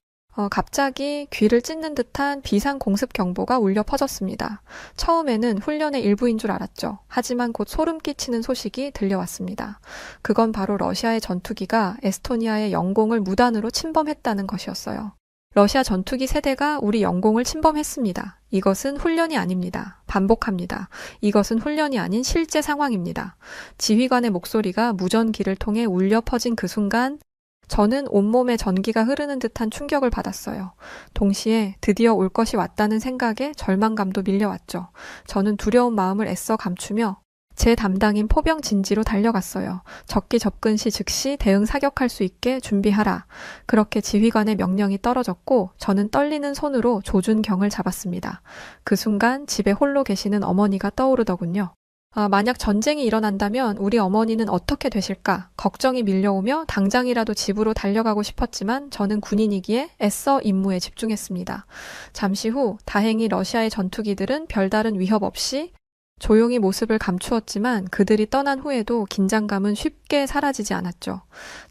A: 갑자기 귀를 찢는 듯한 비상공습 경보가 울려 퍼졌습니다. 처음에는 훈련의 일부인 줄 알았죠. 하지만 곧 소름 끼치는 소식이 들려왔습니다. 그건 바로 러시아의 전투기가 에스토니아의 영공을 무단으로 침범했다는 것이었어요. 러시아 전투기 세대가 우리 영공을 침범했습니다. 이것은 훈련이 아닙니다. 반복합니다. 이것은 훈련이 아닌 실제 상황입니다. 지휘관의 목소리가 무전기를 통해 울려 퍼진 그 순간 저는 온몸에 전기가 흐르는 듯한 충격을 받았어요. 동시에 드디어 올 것이 왔다는 생각에 절망감도 밀려왔죠. 저는 두려운 마음을 애써 감추며 제 담당인 포병 진지로 달려갔어요. 적기 접근 시 즉시 대응 사격할 수 있게 준비하라. 그렇게 지휘관의 명령이 떨어졌고 저는 떨리는 손으로 조준경을 잡았습니다. 그 순간 집에 홀로 계시는 어머니가 떠오르더군요. 만약 전쟁이 일어난다면 우리 어머니는 어떻게 되실까? 걱정이 밀려오며 당장이라도 집으로 달려가고 싶었지만 저는 군인이기에 애써 임무에 집중했습니다. 잠시 후 다행히 러시아의 전투기들은 별다른 위협 없이 조용히 모습을 감추었지만 그들이 떠난 후에도 긴장감은 쉽게 사라지지 않았죠.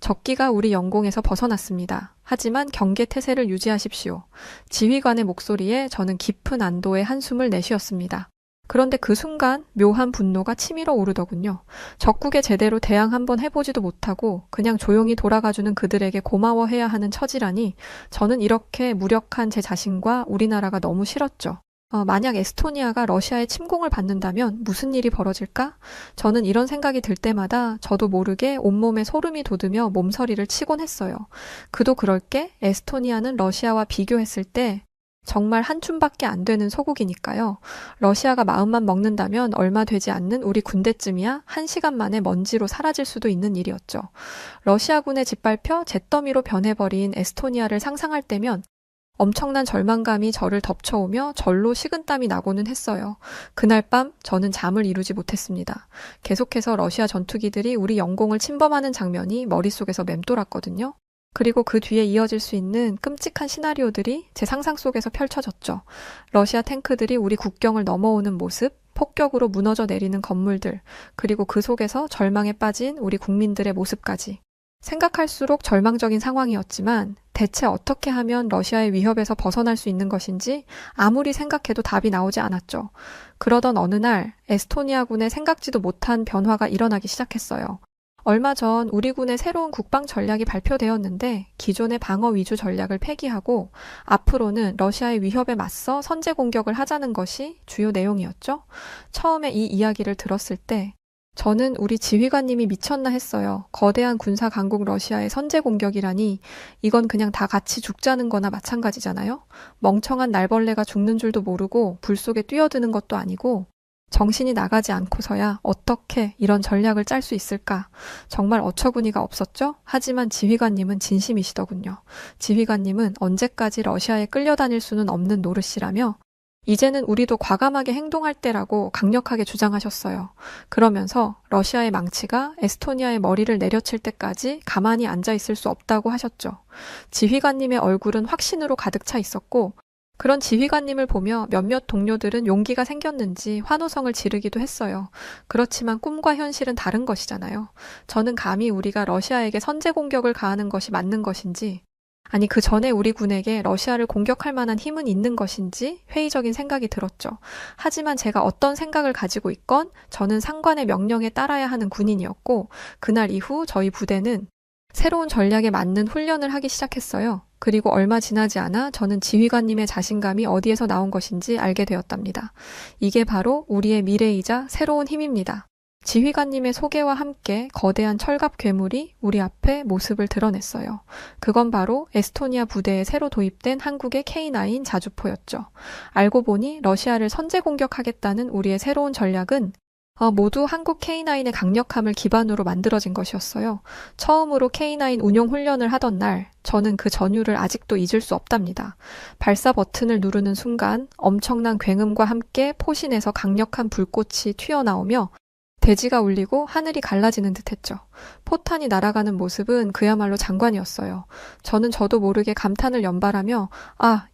A: 적기가 우리 영공에서 벗어났습니다. 하지만 경계 태세를 유지하십시오. 지휘관의 목소리에 저는 깊은 안도의 한숨을 내쉬었습니다. 그런데 그 순간 묘한 분노가 치밀어 오르더군요. 적국에 제대로 대항 한번 해보지도 못하고 그냥 조용히 돌아가주는 그들에게 고마워해야 하는 처지라니 저는 이렇게 무력한 제 자신과 우리나라가 너무 싫었죠. 만약 에스토니아가 러시아의 침공을 받는다면 무슨 일이 벌어질까? 저는 이런 생각이 들 때마다 저도 모르게 온몸에 소름이 돋으며 몸서리를 치곤 했어요. 그도 그럴 게 에스토니아는 러시아와 비교했을 때 정말 한 춤밖에 안 되는 소국이니까요. 러시아가 마음만 먹는다면 얼마 되지 않는 우리 군대쯤이야 1시간 만에 먼지로 사라질 수도 있는 일이었죠. 러시아군에 짓밟혀 잿더미로 변해버린 에스토니아를 상상할 때면 엄청난 절망감이 저를 덮쳐오며 절로 식은땀이 나고는 했어요. 그날 밤 저는 잠을 이루지 못했습니다. 계속해서 러시아 전투기들이 우리 영공을 침범하는 장면이 머릿속에서 맴돌았거든요. 그리고 그 뒤에 이어질 수 있는 끔찍한 시나리오들이 제 상상 속에서 펼쳐졌죠. 러시아 탱크들이 우리 국경을 넘어오는 모습, 폭격으로 무너져 내리는 건물들, 그리고 그 속에서 절망에 빠진 우리 국민들의 모습까지. 생각할수록 절망적인 상황이었지만 대체 어떻게 하면 러시아의 위협에서 벗어날 수 있는 것인지 아무리 생각해도 답이 나오지 않았죠. 그러던 어느 날 에스토니아군의 생각지도 못한 변화가 일어나기 시작했어요. 얼마 전 우리 군의 새로운 국방 전략이 발표되었는데 기존의 방어 위주 전략을 폐기하고 앞으로는 러시아의 위협에 맞서 선제 공격을 하자는 것이 주요 내용이었죠. 처음에 이 이야기를 들었을 때 저는 우리 지휘관님이 미쳤나 했어요. 거대한 군사 강국 러시아의 선제 공격이라니 이건 그냥 다 같이 죽자는 거나 마찬가지잖아요. 멍청한 날벌레가 죽는 줄도 모르고 불 속에 뛰어드는 것도 아니고 정신이 나가지 않고서야 어떻게 이런 전략을 짤 수 있을까? 정말 어처구니가 없었죠? 하지만 지휘관님은 진심이시더군요. 지휘관님은 언제까지 러시아에 끌려다닐 수는 없는 노릇이라며 이제는 우리도 과감하게 행동할 때라고 강력하게 주장하셨어요. 그러면서 러시아의 망치가 에스토니아의 머리를 내려칠 때까지 가만히 앉아 있을 수 없다고 하셨죠. 지휘관님의 얼굴은 확신으로 가득 차 있었고 그런 지휘관님을 보며 몇몇 동료들은 용기가 생겼는지 환호성을 지르기도 했어요. 그렇지만 꿈과 현실은 다른 것이잖아요. 저는 감히 우리가 러시아에게 선제 공격을 가하는 것이 맞는 것인지 아니 그 전에 우리 군에게 러시아를 공격할 만한 힘은 있는 것인지 회의적인 생각이 들었죠. 하지만 제가 어떤 생각을 가지고 있건 저는 상관의 명령에 따라야 하는 군인이었고 그날 이후 저희 부대는 새로운 전략에 맞는 훈련을 하기 시작했어요. 그리고 얼마 지나지 않아 저는 지휘관님의 자신감이 어디에서 나온 것인지 알게 되었답니다. 이게 바로 우리의 미래이자 새로운 힘입니다. 지휘관님의 소개와 함께 거대한 철갑 괴물이 우리 앞에 모습을 드러냈어요. 그건 바로 에스토니아 부대에 새로 도입된 한국의 K9 자주포였죠. 알고 보니 러시아를 선제 공격하겠다는 우리의 새로운 전략은 모두 한국 K9의 강력함을 기반으로 만들어진 것이었어요. 처음으로 K9 운용 훈련을 하던 날, 저는 그 전율을 아직도 잊을 수 없답니다. 발사 버튼을 누르는 순간 엄청난 굉음과 함께 포신에서 강력한 불꽃이 튀어나오며 대지가 울리고 하늘이 갈라지는 듯했죠. 포탄이 날아가는 모습은 그야말로 장관이었어요. 저는 저도 모르게 감탄을 연발하며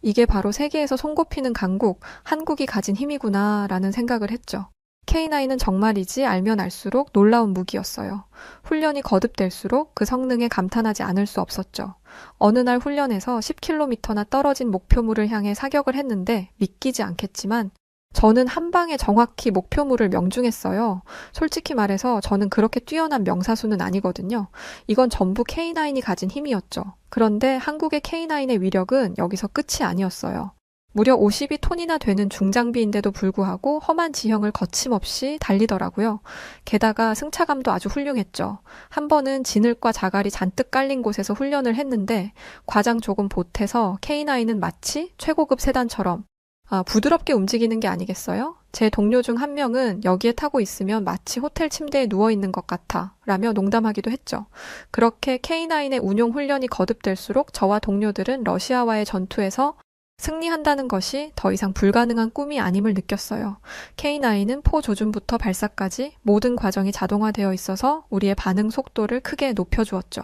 A: 이게 바로 세계에서 손꼽히는 강국, 한국이 가진 힘이구나 라는 생각을 했죠. K9은 정말이지 알면 알수록 놀라운 무기였어요. 훈련이 거듭될수록 그 성능에 감탄하지 않을 수 없었죠. 어느 날 훈련에서 10km나 떨어진 목표물을 향해 사격을 했는데 믿기지 않겠지만 저는 한 방에 정확히 목표물을 명중했어요. 솔직히 말해서 저는 그렇게 뛰어난 명사수는 아니거든요. 이건 전부 K9이 가진 힘이었죠. 그런데 한국의 K9의 위력은 여기서 끝이 아니었어요. 무려 52톤이나 되는 중장비인데도 불구하고 험한 지형을 거침없이 달리더라고요. 게다가 승차감도 아주 훌륭했죠. 한 번은 진흙과 자갈이 잔뜩 깔린 곳에서 훈련을 했는데 과장 조금 보태서 K9은 마치 최고급 세단처럼 부드럽게 움직이는 게 아니겠어요? 제 동료 중 한 명은 여기에 타고 있으면 마치 호텔 침대에 누워있는 것 같아 라며 농담하기도 했죠. 그렇게 K9의 운용 훈련이 거듭될수록 저와 동료들은 러시아와의 전투에서 승리한다는 것이 더 이상 불가능한 꿈이 아님을 느꼈어요. K9은 포 조준부터 발사까지 모든 과정이 자동화되어 있어서 우리의 반응 속도를 크게 높여주었죠.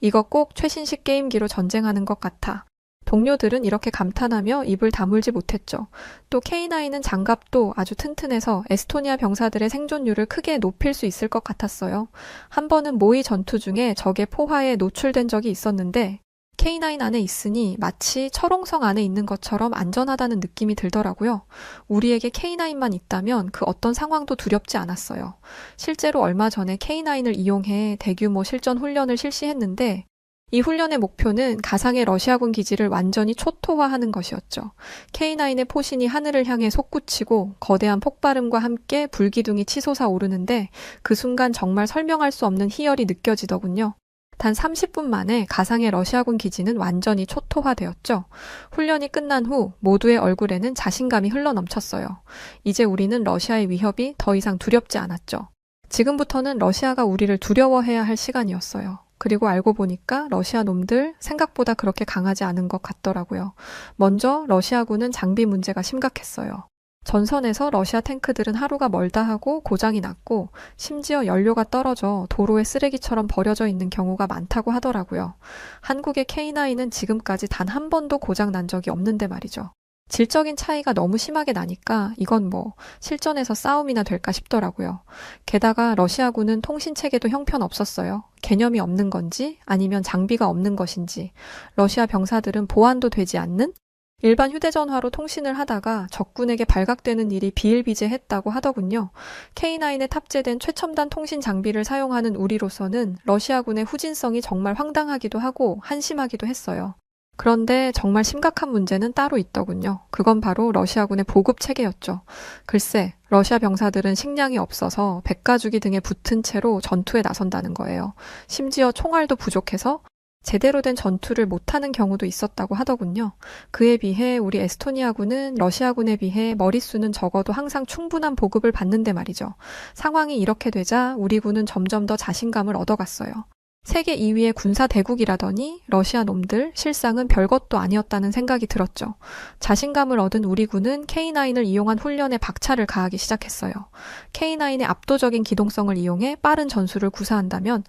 A: 이거 꼭 최신식 게임기로 전쟁하는 것 같아. 동료들은 이렇게 감탄하며 입을 다물지 못했죠. 또 K9은 장갑도 아주 튼튼해서 에스토니아 병사들의 생존율을 크게 높일 수 있을 것 같았어요. 한 번은 모의 전투 중에 적의 포화에 노출된 적이 있었는데 K9 안에 있으니 마치 철옹성 안에 있는 것처럼 안전하다는 느낌이 들더라고요. 우리에게 K9만 있다면 그 어떤 상황도 두렵지 않았어요. 실제로 얼마 전에 K9을 이용해 대규모 실전 훈련을 실시했는데 이 훈련의 목표는 가상의 러시아군 기지를 완전히 초토화하는 것이었죠. K9의 포신이 하늘을 향해 솟구치고 거대한 폭발음과 함께 불기둥이 치솟아 오르는데 그 순간 정말 설명할 수 없는 희열이 느껴지더군요. 단 30분 만에 가상의 러시아군 기지는 완전히 초토화되었죠. 훈련이 끝난 후 모두의 얼굴에는 자신감이 흘러넘쳤어요. 이제 우리는 러시아의 위협이 더 이상 두렵지 않았죠. 지금부터는 러시아가 우리를 두려워해야 할 시간이었어요. 그리고 알고 보니까 러시아 놈들 생각보다 그렇게 강하지 않은 것 같더라고요. 먼저 러시아군은 장비 문제가 심각했어요. 전선에서 러시아 탱크들은 하루가 멀다 하고 고장이 났고 심지어 연료가 떨어져 도로에 쓰레기처럼 버려져 있는 경우가 많다고 하더라고요. 한국의 K9은 지금까지 단 한 번도 고장 난 적이 없는데 말이죠. 질적인 차이가 너무 심하게 나니까 이건 실전에서 싸움이나 될까 싶더라고요. 게다가 러시아군은 통신체계도 형편없었어요. 개념이 없는 건지 아니면 장비가 없는 것인지 러시아 병사들은 보안도 되지 않는 일반 휴대전화로 통신을 하다가 적군에게 발각되는 일이 비일비재했다고 하더군요. K9에 탑재된 최첨단 통신 장비를 사용하는 우리로서는 러시아군의 후진성이 정말 황당하기도 하고 한심하기도 했어요. 그런데 정말 심각한 문제는 따로 있더군요. 그건 바로 러시아군의 보급 체계였죠. 글쎄, 러시아 병사들은 식량이 없어서 백가죽이 등에 붙은 채로 전투에 나선다는 거예요. 심지어 총알도 부족해서 제대로 된 전투를 못하는 경우도 있었다고 하더군요. 그에 비해 우리 에스토니아군은 러시아군에 비해 머릿수는 적어도 항상 충분한 보급을 받는데 말이죠. 상황이 이렇게 되자 우리 군은 점점 더 자신감을 얻어갔어요. 세계 2위의 군사 대국이라더니 러시아 놈들 실상은 별것도 아니었다는 생각이 들었죠. 자신감을 얻은 우리 군은 K9을 이용한 훈련에 박차를 가하기 시작했어요. K9의 압도적인 기동성을 이용해 빠른 전술을 구사한다면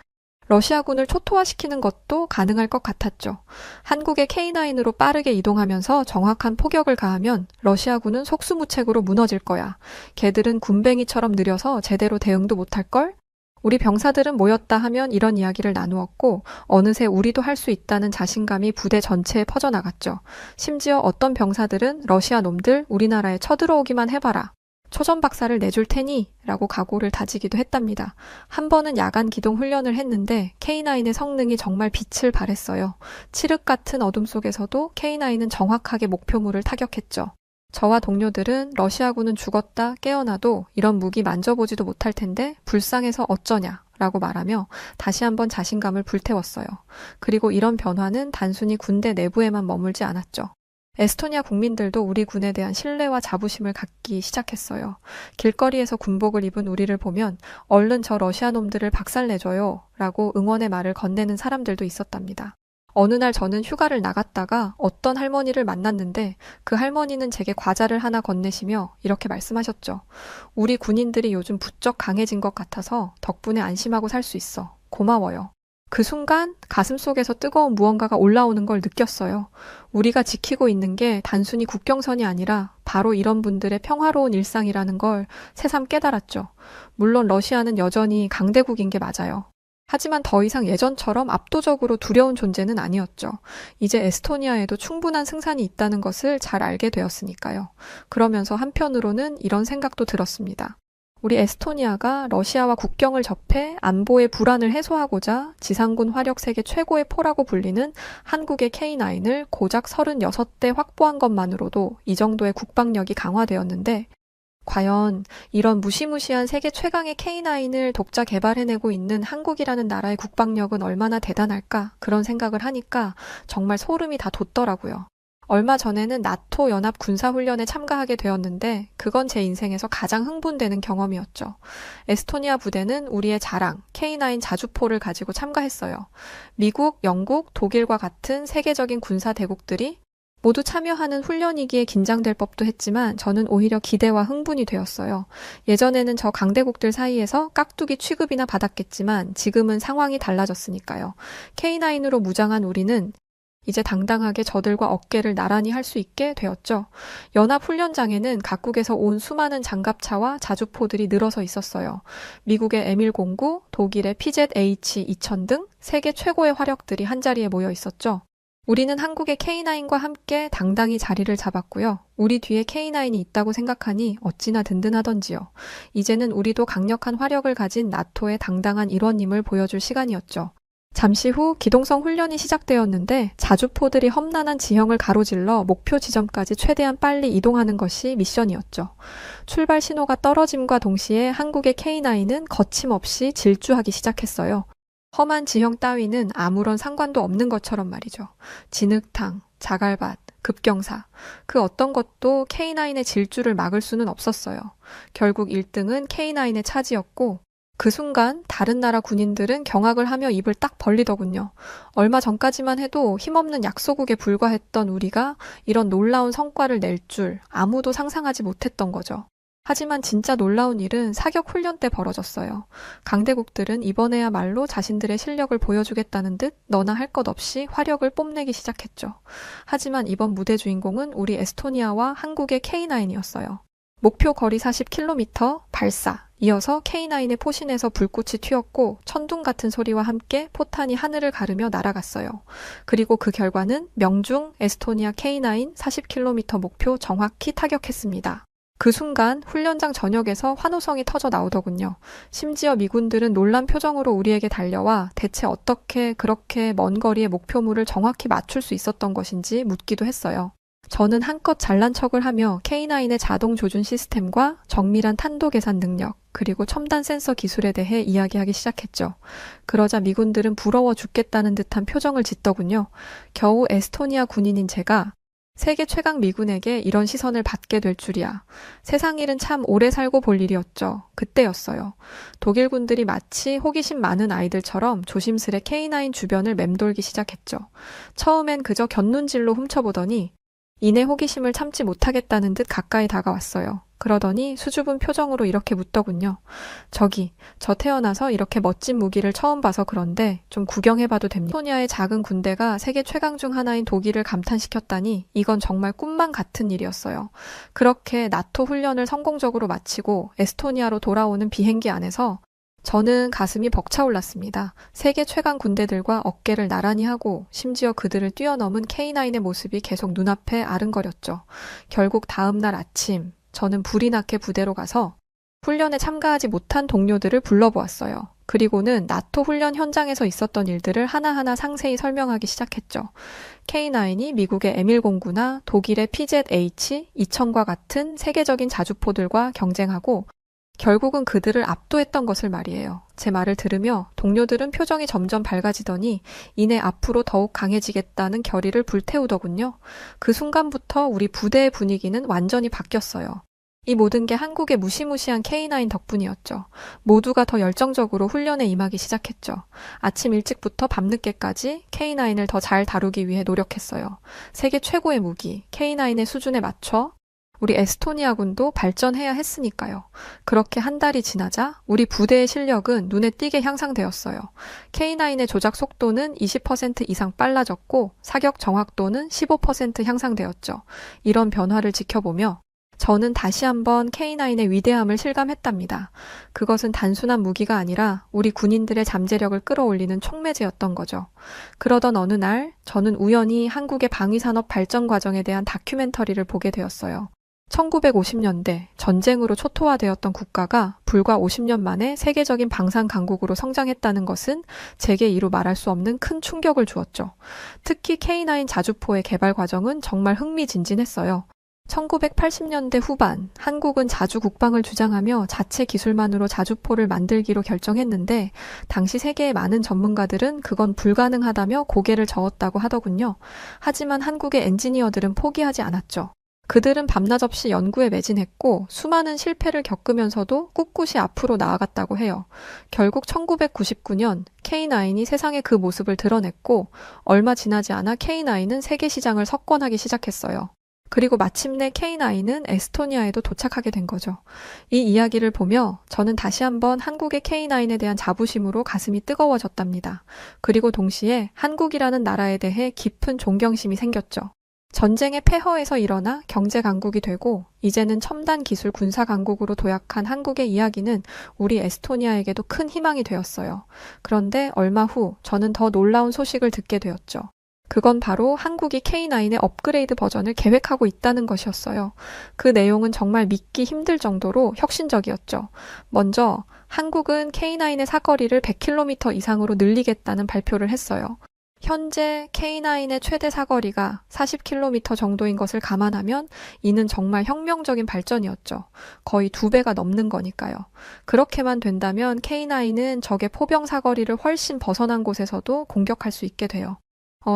A: 러시아군을 초토화시키는 것도 가능할 것 같았죠. 한국의 K9으로 빠르게 이동하면서 정확한 포격을 가하면 러시아군은 속수무책으로 무너질 거야. 걔들은 군뱅이처럼 느려서 제대로 대응도 못할걸? 우리 병사들은 모였다 하면 이런 이야기를 나누었고 어느새 우리도 할 수 있다는 자신감이 부대 전체에 퍼져나갔죠. 심지어 어떤 병사들은 러시아 놈들 우리나라에 쳐들어오기만 해봐라. 초전박사를 내줄 테니 라고 각오를 다지기도 했답니다. 한 번은 야간 기동 훈련을 했는데 K9의 성능이 정말 빛을 발했어요. 칠흑 같은 어둠 속에서도 K9은 정확하게 목표물을 타격했죠. 저와 동료들은 러시아군은 죽었다 깨어나도 이런 무기 만져보지도 못할 텐데 불쌍해서 어쩌냐 라고 말하며 다시 한번 자신감을 불태웠어요. 그리고 이런 변화는 단순히 군대 내부에만 머물지 않았죠. 에스토니아 국민들도 우리 군에 대한 신뢰와 자부심을 갖기 시작했어요. 길거리에서 군복을 입은 우리를 보면 얼른 저 러시아 놈들을 박살내줘요 라고 응원의 말을 건네는 사람들도 있었답니다. 어느 날 저는 휴가를 나갔다가 어떤 할머니를 만났는데 그 할머니는 제게 과자를 하나 건네시며 이렇게 말씀하셨죠. 우리 군인들이 요즘 부쩍 강해진 것 같아서 덕분에 안심하고 살 수 있어. 고마워요. 그 순간 가슴속에서 뜨거운 무언가가 올라오는 걸 느꼈어요. 우리가 지키고 있는 게 단순히 국경선이 아니라 바로 이런 분들의 평화로운 일상이라는 걸 새삼 깨달았죠. 물론 러시아는 여전히 강대국인 게 맞아요. 하지만 더 이상 예전처럼 압도적으로 두려운 존재는 아니었죠. 이제 에스토니아에도 충분한 승산이 있다는 것을 잘 알게 되었으니까요. 그러면서 한편으로는 이런 생각도 들었습니다. 우리 에스토니아가 러시아와 국경을 접해 안보의 불안을 해소하고자 지상군 화력 세계 최고의 포라고 불리는 한국의 K9을 고작 36대 확보한 것만으로도 이 정도의 국방력이 강화되었는데 과연 이런 무시무시한 세계 최강의 K9을 독자 개발해내고 있는 한국이라는 나라의 국방력은 얼마나 대단할까 그런 생각을 하니까 정말 소름이 다 돋더라고요. 얼마 전에는 나토 연합 군사훈련에 참가하게 되었는데 그건 제 인생에서 가장 흥분되는 경험이었죠. 에스토니아 부대는 우리의 자랑, K9 자주포를 가지고 참가했어요. 미국, 영국, 독일과 같은 세계적인 군사 대국들이 모두 참여하는 훈련이기에 긴장될 법도 했지만 저는 오히려 기대와 흥분이 되었어요. 예전에는 저 강대국들 사이에서 깍두기 취급이나 받았겠지만 지금은 상황이 달라졌으니까요. K9으로 무장한 우리는 이제 당당하게 저들과 어깨를 나란히 할 수 있게 되었죠. 연합훈련장에는 각국에서 온 수많은 장갑차와 자주포들이 늘어서 있었어요. 미국의 M109, 독일의 PZH-2000 등 세계 최고의 화력들이 한자리에 모여 있었죠. 우리는 한국의 K9과 함께 당당히 자리를 잡았고요. 우리 뒤에 K9이 있다고 생각하니 어찌나 든든하던지요. 이제는 우리도 강력한 화력을 가진 나토의 당당한 일원임을 보여줄 시간이었죠. 잠시 후 기동성 훈련이 시작되었는데 자주포들이 험난한 지형을 가로질러 목표 지점까지 최대한 빨리 이동하는 것이 미션이었죠. 출발 신호가 떨어짐과 동시에 한국의 K9은 거침없이 질주하기 시작했어요. 험한 지형 따위는 아무런 상관도 없는 것처럼 말이죠. 진흙탕, 자갈밭, 급경사, 그 어떤 것도 K9의 질주를 막을 수는 없었어요. 결국 1등은 K9의 차지였고 그 순간 다른 나라 군인들은 경악을 하며 입을 딱 벌리더군요. 얼마 전까지만 해도 힘없는 약소국에 불과했던 우리가 이런 놀라운 성과를 낼 줄 아무도 상상하지 못했던 거죠. 하지만 진짜 놀라운 일은 사격 훈련 때 벌어졌어요. 강대국들은 이번에야말로 자신들의 실력을 보여주겠다는 듯 너나 할 것 없이 화력을 뽐내기 시작했죠. 하지만 이번 무대 주인공은 우리 에스토니아와 한국의 K9이었어요. 목표 거리 40km 발사. 이어서 K9의 포신에서 불꽃이 튀었고 천둥 같은 소리와 함께 포탄이 하늘을 가르며 날아갔어요. 그리고 그 결과는 명중 에스토니아 K9 40km 목표 정확히 타격했습니다. 그 순간 훈련장 전역에서 환호성이 터져 나오더군요. 심지어 미군들은 놀란 표정으로 우리에게 달려와 대체 어떻게 그렇게 먼 거리의 목표물을 정확히 맞출 수 있었던 것인지 묻기도 했어요. 저는 한껏 잘난 척을 하며 K9의 자동 조준 시스템과 정밀한 탄도 계산 능력, 그리고 첨단 센서 기술에 대해 이야기하기 시작했죠. 그러자 미군들은 부러워 죽겠다는 듯한 표정을 짓더군요. 겨우 에스토니아 군인인 제가 세계 최강 미군에게 이런 시선을 받게 될 줄이야. 세상 일은 참 오래 살고 볼 일이었죠. 그때였어요. 독일 군들이 마치 호기심 많은 아이들처럼 조심스레 K9 주변을 맴돌기 시작했죠. 처음엔 그저 곁눈질로 훔쳐보더니 이내 호기심을 참지 못하겠다는 듯 가까이 다가왔어요. 그러더니 수줍은 표정으로 이렇게 묻더군요. 저기, 저 태어나서 이렇게 멋진 무기를 처음 봐서 그런데 좀 구경해봐도 됩니까? 에스토니아의 작은 군대가 세계 최강 중 하나인 독일을 감탄시켰다니 이건 정말 꿈만 같은 일이었어요. 그렇게 나토 훈련을 성공적으로 마치고 에스토니아로 돌아오는 비행기 안에서 저는 가슴이 벅차올랐습니다. 세계 최강 군대들과 어깨를 나란히 하고 심지어 그들을 뛰어넘은 K9의 모습이 계속 눈앞에 아른거렸죠. 결국 다음 날 아침 저는 불이 나게 부대로 가서 훈련에 참가하지 못한 동료들을 불러보았어요. 그리고는 나토 훈련 현장에서 있었던 일들을 하나하나 상세히 설명하기 시작했죠. K9이 미국의 M109나 독일의 PZH-2000과 같은 세계적인 자주포들과 경쟁하고 결국은 그들을 압도했던 것을 말이에요. 제 말을 들으며 동료들은 표정이 점점 밝아지더니 이내 앞으로 더욱 강해지겠다는 결의를 불태우더군요. 그 순간부터 우리 부대의 분위기는 완전히 바뀌었어요. 이 모든 게 한국의 무시무시한 K9 덕분이었죠. 모두가 더 열정적으로 훈련에 임하기 시작했죠. 아침 일찍부터 밤늦게까지 K9을 더 잘 다루기 위해 노력했어요. 세계 최고의 무기, K9의 수준에 맞춰 우리 에스토니아군도 발전해야 했으니까요. 그렇게 한 달이 지나자 우리 부대의 실력은 눈에 띄게 향상되었어요. K9의 조작 속도는 20% 이상 빨라졌고 사격 정확도는 15% 향상되었죠. 이런 변화를 지켜보며 저는 다시 한번 K9의 위대함을 실감했답니다. 그것은 단순한 무기가 아니라 우리 군인들의 잠재력을 끌어올리는 촉매제였던 거죠. 그러던 어느 날 저는 우연히 한국의 방위산업 발전 과정에 대한 다큐멘터리를 보게 되었어요. 1950년대 전쟁으로 초토화되었던 국가가 불과 50년 만에 세계적인 방산 강국으로 성장했다는 것은 제게 이루 말할 수 없는 큰 충격을 주었죠. 특히 K9 자주포의 개발 과정은 정말 흥미진진했어요. 1980년대 후반, 한국은 자주 국방을 주장하며 자체 기술만으로 자주포를 만들기로 결정했는데, 당시 세계의 많은 전문가들은 그건 불가능하다며 고개를 저었다고 하더군요. 하지만 한국의 엔지니어들은 포기하지 않았죠. 그들은 밤낮 없이 연구에 매진했고, 수많은 실패를 겪으면서도 꿋꿋이 앞으로 나아갔다고 해요. 결국 1999년 K9이 세상에 그 모습을 드러냈고, 얼마 지나지 않아 K9은 세계 시장을 석권하기 시작했어요. 그리고 마침내 K9은 에스토니아에도 도착하게 된 거죠. 이 이야기를 보며 저는 다시 한번 한국의 K9에 대한 자부심으로 가슴이 뜨거워졌답니다. 그리고 동시에 한국이라는 나라에 대해 깊은 존경심이 생겼죠. 전쟁의 폐허에서 일어나 경제 강국이 되고 이제는 첨단 기술 군사 강국으로 도약한 한국의 이야기는 우리 에스토니아에게도 큰 희망이 되었어요. 그런데 얼마 후 저는 더 놀라운 소식을 듣게 되었죠. 그건 바로 한국이 K9의 업그레이드 버전을 계획하고 있다는 것이었어요. 그 내용은 정말 믿기 힘들 정도로 혁신적이었죠. 먼저 한국은 K9의 사거리를 100km 이상으로 늘리겠다는 발표를 했어요. 현재 K9의 최대 사거리가 40km 정도인 것을 감안하면 이는 정말 혁명적인 발전이었죠. 거의 2배가 넘는 거니까요. 그렇게만 된다면 K9은 적의 포병 사거리를 훨씬 벗어난 곳에서도 공격할 수 있게 돼요.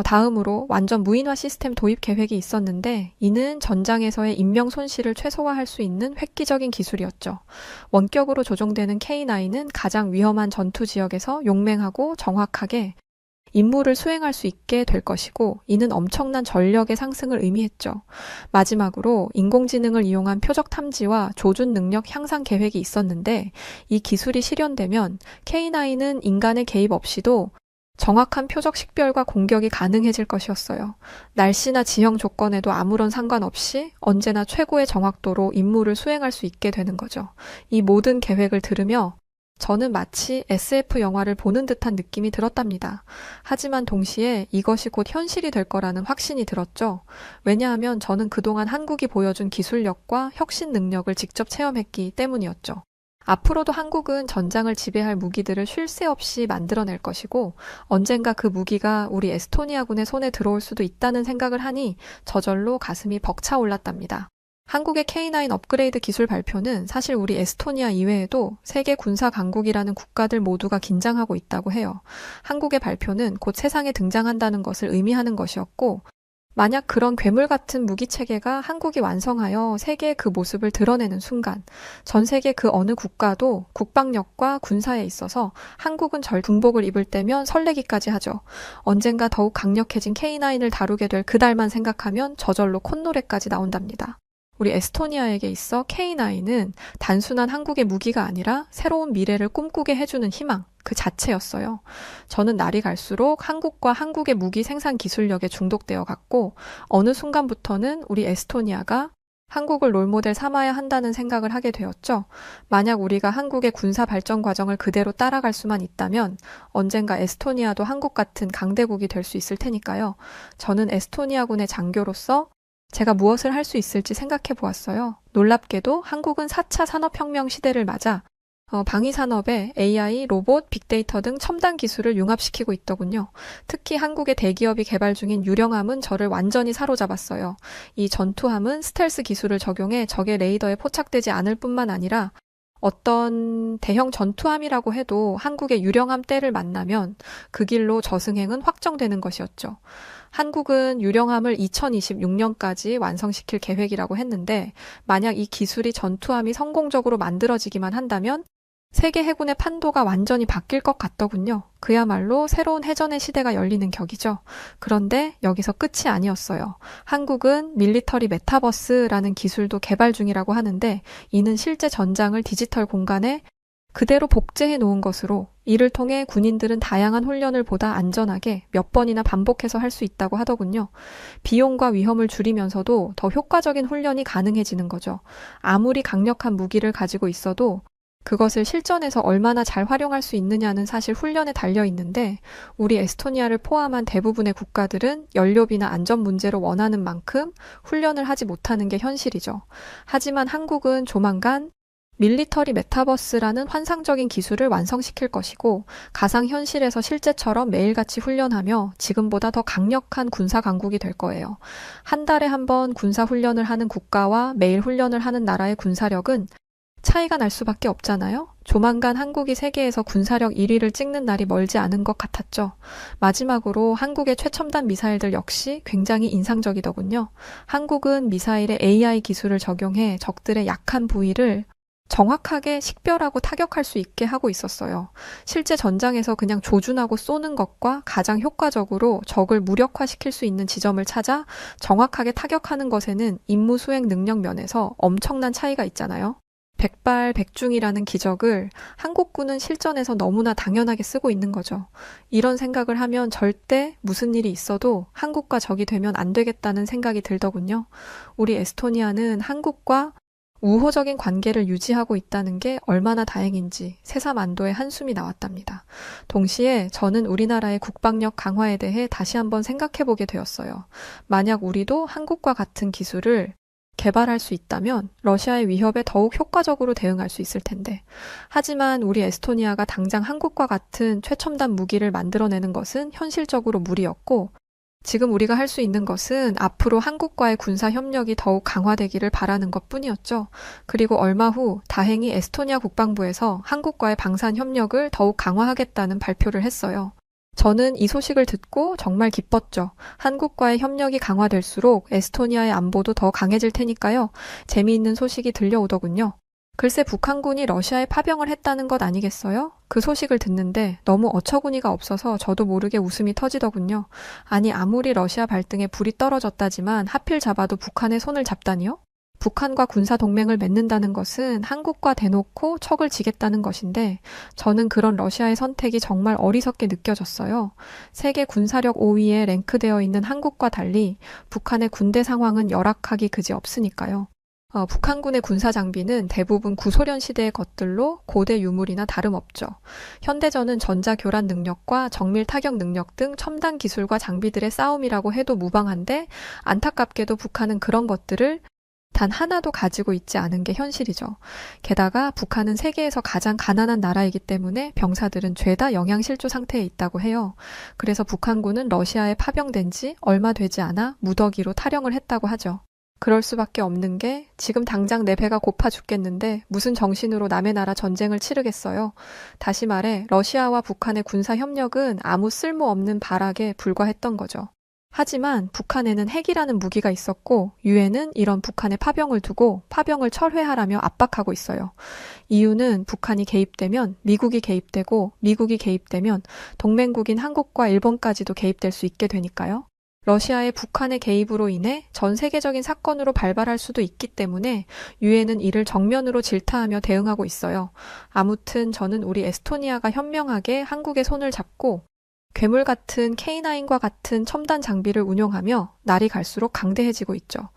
A: 다음으로 완전 무인화 시스템 도입 계획이 있었는데 이는 전장에서의 인명 손실을 최소화할 수 있는 획기적인 기술이었죠. 원격으로 조종되는 K9은 가장 위험한 전투 지역에서 용맹하고 정확하게 임무를 수행할 수 있게 될 것이고 이는 엄청난 전력의 상승을 의미했죠. 마지막으로 인공지능을 이용한 표적 탐지와 조준 능력 향상 계획이 있었는데 이 기술이 실현되면 K9은 인간의 개입 없이도 정확한 표적 식별과 공격이 가능해질 것이었어요. 날씨나 지형 조건에도 아무런 상관없이 언제나 최고의 정확도로 임무를 수행할 수 있게 되는 거죠. 이 모든 계획을 들으며 저는 마치 SF 영화를 보는 듯한 느낌이 들었답니다. 하지만 동시에 이것이 곧 현실이 될 거라는 확신이 들었죠. 왜냐하면 저는 그동안 한국이 보여준 기술력과 혁신 능력을 직접 체험했기 때문이었죠. 앞으로도 한국은 전장을 지배할 무기들을 쉴 새 없이 만들어낼 것이고 언젠가 그 무기가 우리 에스토니아군의 손에 들어올 수도 있다는 생각을 하니 저절로 가슴이 벅차올랐답니다. 한국의 K9 업그레이드 기술 발표는 사실 우리 에스토니아 이외에도 세계 군사 강국이라는 국가들 모두가 긴장하고 있다고 해요. 한국의 발표는 곧 세상에 등장한다는 것을 의미하는 것이었고 만약 그런 괴물 같은 무기 체계가 한국이 완성하여 세계의 그 모습을 드러내는 순간 전 세계 그 어느 국가도 국방력과 군사에 있어서 한국은 군복을 입을 때면 설레기까지 하죠. 언젠가 더욱 강력해진 K9을 다루게 될 그날만 생각하면 저절로 콧노래까지 나온답니다. 우리 에스토니아에게 있어 K9은 단순한 한국의 무기가 아니라 새로운 미래를 꿈꾸게 해주는 희망, 그 자체였어요. 저는 날이 갈수록 한국과 한국의 무기 생산 기술력에 중독되어 갔고 어느 순간부터는 우리 에스토니아가 한국을 롤모델 삼아야 한다는 생각을 하게 되었죠. 만약 우리가 한국의 군사 발전 과정을 그대로 따라갈 수만 있다면 언젠가 에스토니아도 한국 같은 강대국이 될 수 있을 테니까요. 저는 에스토니아군의 장교로서 제가 무엇을 할 수 있을지 생각해 보았어요. 놀랍게도 한국은 4차 산업혁명 시대를 맞아 방위산업에 AI, 로봇, 빅데이터 등 첨단 기술을 융합시키고 있더군요. 특히 한국의 대기업이 개발 중인 유령함은 저를 완전히 사로잡았어요. 이 전투함은 스텔스 기술을 적용해 적의 레이더에 포착되지 않을 뿐만 아니라 어떤 대형 전투함이라고 해도 한국의 유령함 때를 만나면 그 길로 저승행은 확정되는 것이었죠. 한국은 유령함을 2026년까지 완성시킬 계획이라고 했는데 만약 이 기술이 전투함이 성공적으로 만들어지기만 한다면 세계 해군의 판도가 완전히 바뀔 것 같더군요. 그야말로 새로운 해전의 시대가 열리는 격이죠. 그런데 여기서 끝이 아니었어요. 한국은 밀리터리 메타버스라는 기술도 개발 중이라고 하는데 이는 실제 전장을 디지털 공간에 그대로 복제해 놓은 것으로 이를 통해 군인들은 다양한 훈련을 보다 안전하게 몇 번이나 반복해서 할 수 있다고 하더군요. 비용과 위험을 줄이면서도 더 효과적인 훈련이 가능해지는 거죠. 아무리 강력한 무기를 가지고 있어도 그것을 실전에서 얼마나 잘 활용할 수 있느냐는 사실 훈련에 달려 있는데 우리 에스토니아를 포함한 대부분의 국가들은 연료비나 안전 문제로 원하는 만큼 훈련을 하지 못하는 게 현실이죠. 하지만 한국은 조만간 밀리터리 메타버스라는 환상적인 기술을 완성시킬 것이고 가상현실에서 실제처럼 매일같이 훈련하며 지금보다 더 강력한 군사 강국이 될 거예요. 한 달에 한 번 군사 훈련을 하는 국가와 매일 훈련을 하는 나라의 군사력은 차이가 날 수밖에 없잖아요. 조만간 한국이 세계에서 군사력 1위를 찍는 날이 멀지 않은 것 같았죠. 마지막으로 한국의 최첨단 미사일들 역시 굉장히 인상적이더군요. 한국은 미사일에 AI 기술을 적용해 적들의 약한 부위를 정확하게 식별하고 타격할 수 있게 하고 있었어요. 실제 전장에서 그냥 조준하고 쏘는 것과 가장 효과적으로 적을 무력화시킬 수 있는 지점을 찾아 정확하게 타격하는 것에는 임무 수행 능력 면에서 엄청난 차이가 있잖아요. 백발백중이라는 기적을 한국군은 실전에서 너무나 당연하게 쓰고 있는 거죠. 이런 생각을 하면 절대 무슨 일이 있어도 한국과 적이 되면 안 되겠다는 생각이 들더군요. 우리 에스토니아는 한국과 우호적인 관계를 유지하고 있다는 게 얼마나 다행인지 새삼 안도의 한숨이 나왔답니다. 동시에 저는 우리나라의 국방력 강화에 대해 다시 한번 생각해보게 되었어요. 만약 우리도 한국과 같은 기술을 개발할 수 있다면 러시아의 위협에 더욱 효과적으로 대응할 수 있을 텐데. 하지만 우리 에스토니아가 당장 한국과 같은 최첨단 무기를 만들어내는 것은 현실적으로 무리였고, 지금 우리가 할 수 있는 것은 앞으로 한국과의 군사 협력이 더욱 강화되기를 바라는 것뿐이었죠. 그리고 얼마 후 다행히 에스토니아 국방부에서 한국과의 방산 협력을 더욱 강화하겠다는 발표를 했어요. 저는 이 소식을 듣고 정말 기뻤죠. 한국과의 협력이 강화될수록 에스토니아의 안보도 더 강해질 테니까요. 재미있는 소식이 들려오더군요. 글쎄 북한군이 러시아에 파병을 했다는 것 아니겠어요? 그 소식을 듣는데 너무 어처구니가 없어서 저도 모르게 웃음이 터지더군요. 아니 아무리 러시아 발등에 불이 떨어졌다지만 하필 잡아도 북한의 손을 잡다니요? 북한과 군사 동맹을 맺는다는 것은 한국과 대놓고 척을 지겠다는 것인데 저는 그런 러시아의 선택이 정말 어리석게 느껴졌어요. 세계 군사력 5위에 랭크되어 있는 한국과 달리 북한의 군대 상황은 열악하기 그지없으니까요. 북한군의 군사 장비는 대부분 구소련 시대의 것들로 고대 유물이나 다름없죠. 현대전은 전자교란 능력과 정밀 타격 능력 등 첨단 기술과 장비들의 싸움이라고 해도 무방한데 안타깝게도 북한은 그런 것들을 단 하나도 가지고 있지 않은 게 현실이죠. 게다가 북한은 세계에서 가장 가난한 나라이기 때문에 병사들은 죄다 영양실조 상태에 있다고 해요. 그래서 북한군은 러시아에 파병된 지 얼마 되지 않아 무더기로 탈영을 했다고 하죠. 그럴 수밖에 없는 게 지금 당장 내 배가 고파 죽겠는데 무슨 정신으로 남의 나라 전쟁을 치르겠어요. 다시 말해 러시아와 북한의 군사 협력은 아무 쓸모없는 발악에 불과했던 거죠. 하지만 북한에는 핵이라는 무기가 있었고 유엔은 이런 북한의 파병을 두고 파병을 철회하라며 압박하고 있어요. 이유는 북한이 개입되면 미국이 개입되고 미국이 개입되면 동맹국인 한국과 일본까지도 개입될 수 있게 되니까요. 러시아의 북한의 개입으로 인해 전 세계적인 사건으로 발발할 수도 있기 때문에 유엔은 이를 정면으로 질타하며 대응하고 있어요. 아무튼 저는 우리 에스토니아가 현명하게 한국의 손을 잡고 괴물 같은 K9과 같은 첨단 장비를 운용하며 날이 갈수록 강대해지고 있죠.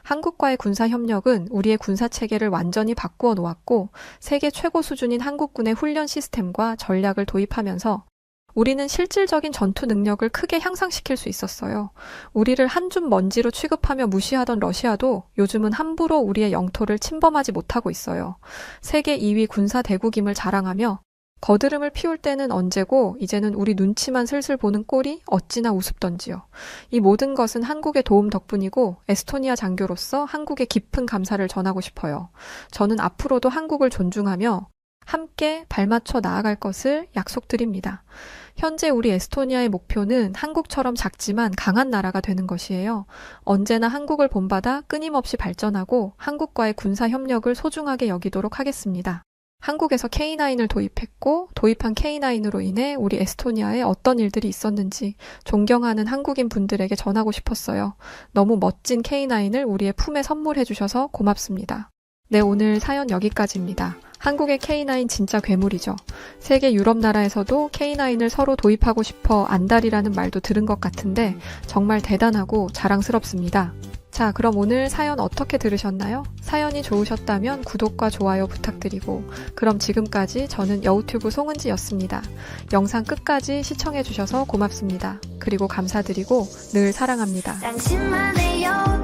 A: 한국과의 군사 협력은 우리의 군사 체계를 완전히 바꾸어 놓았고 세계 최고 수준인 한국군의 훈련 시스템과 전략을 도입하면서 우리는 실질적인 전투 능력을 크게 향상시킬 수 있었어요. 우리를 한 줌 먼지로 취급하며 무시하던 러시아도 요즘은 함부로 우리의 영토를 침범하지 못하고 있어요. 세계 2위 군사 대국임을 자랑하며 거드름을 피울 때는 언제고 이제는 우리 눈치만 슬슬 보는 꼴이 어찌나 우습던지요. 이 모든 것은 한국의 도움 덕분이고 에스토니아 장교로서 한국에 깊은 감사를 전하고 싶어요. 저는 앞으로도 한국을 존중하며 함께 발맞춰 나아갈 것을 약속드립니다. 현재 우리 에스토니아의 목표는 한국처럼 작지만 강한 나라가 되는 것이에요. 언제나 한국을 본받아 끊임없이 발전하고 한국과의 군사 협력을 소중하게 여기도록 하겠습니다. 한국에서 K9을 도입했고 도입한 K9으로 인해 우리 에스토니아에 어떤 일들이 있었는지 존경하는 한국인 분들에게 전하고 싶었어요. 너무 멋진 K9을 우리의 품에 선물해 주셔서 고맙습니다. 네, 오늘 사연 여기까지입니다. 한국의 K9 진짜 괴물이죠. 세계 유럽 나라에서도 K9을 서로 도입하고 싶어 안달이라는 말도 들은 것 같은데 정말 대단하고 자랑스럽습니다. 자, 그럼 오늘 사연 어떻게 들으셨나요? 사연이 좋으셨다면 구독과 좋아요 부탁드리고 그럼 지금까지 저는 여우튜브 송은지였습니다. 영상 끝까지 시청해주셔서 고맙습니다. 그리고 감사드리고 늘 사랑합니다.
B: 당신만의 여우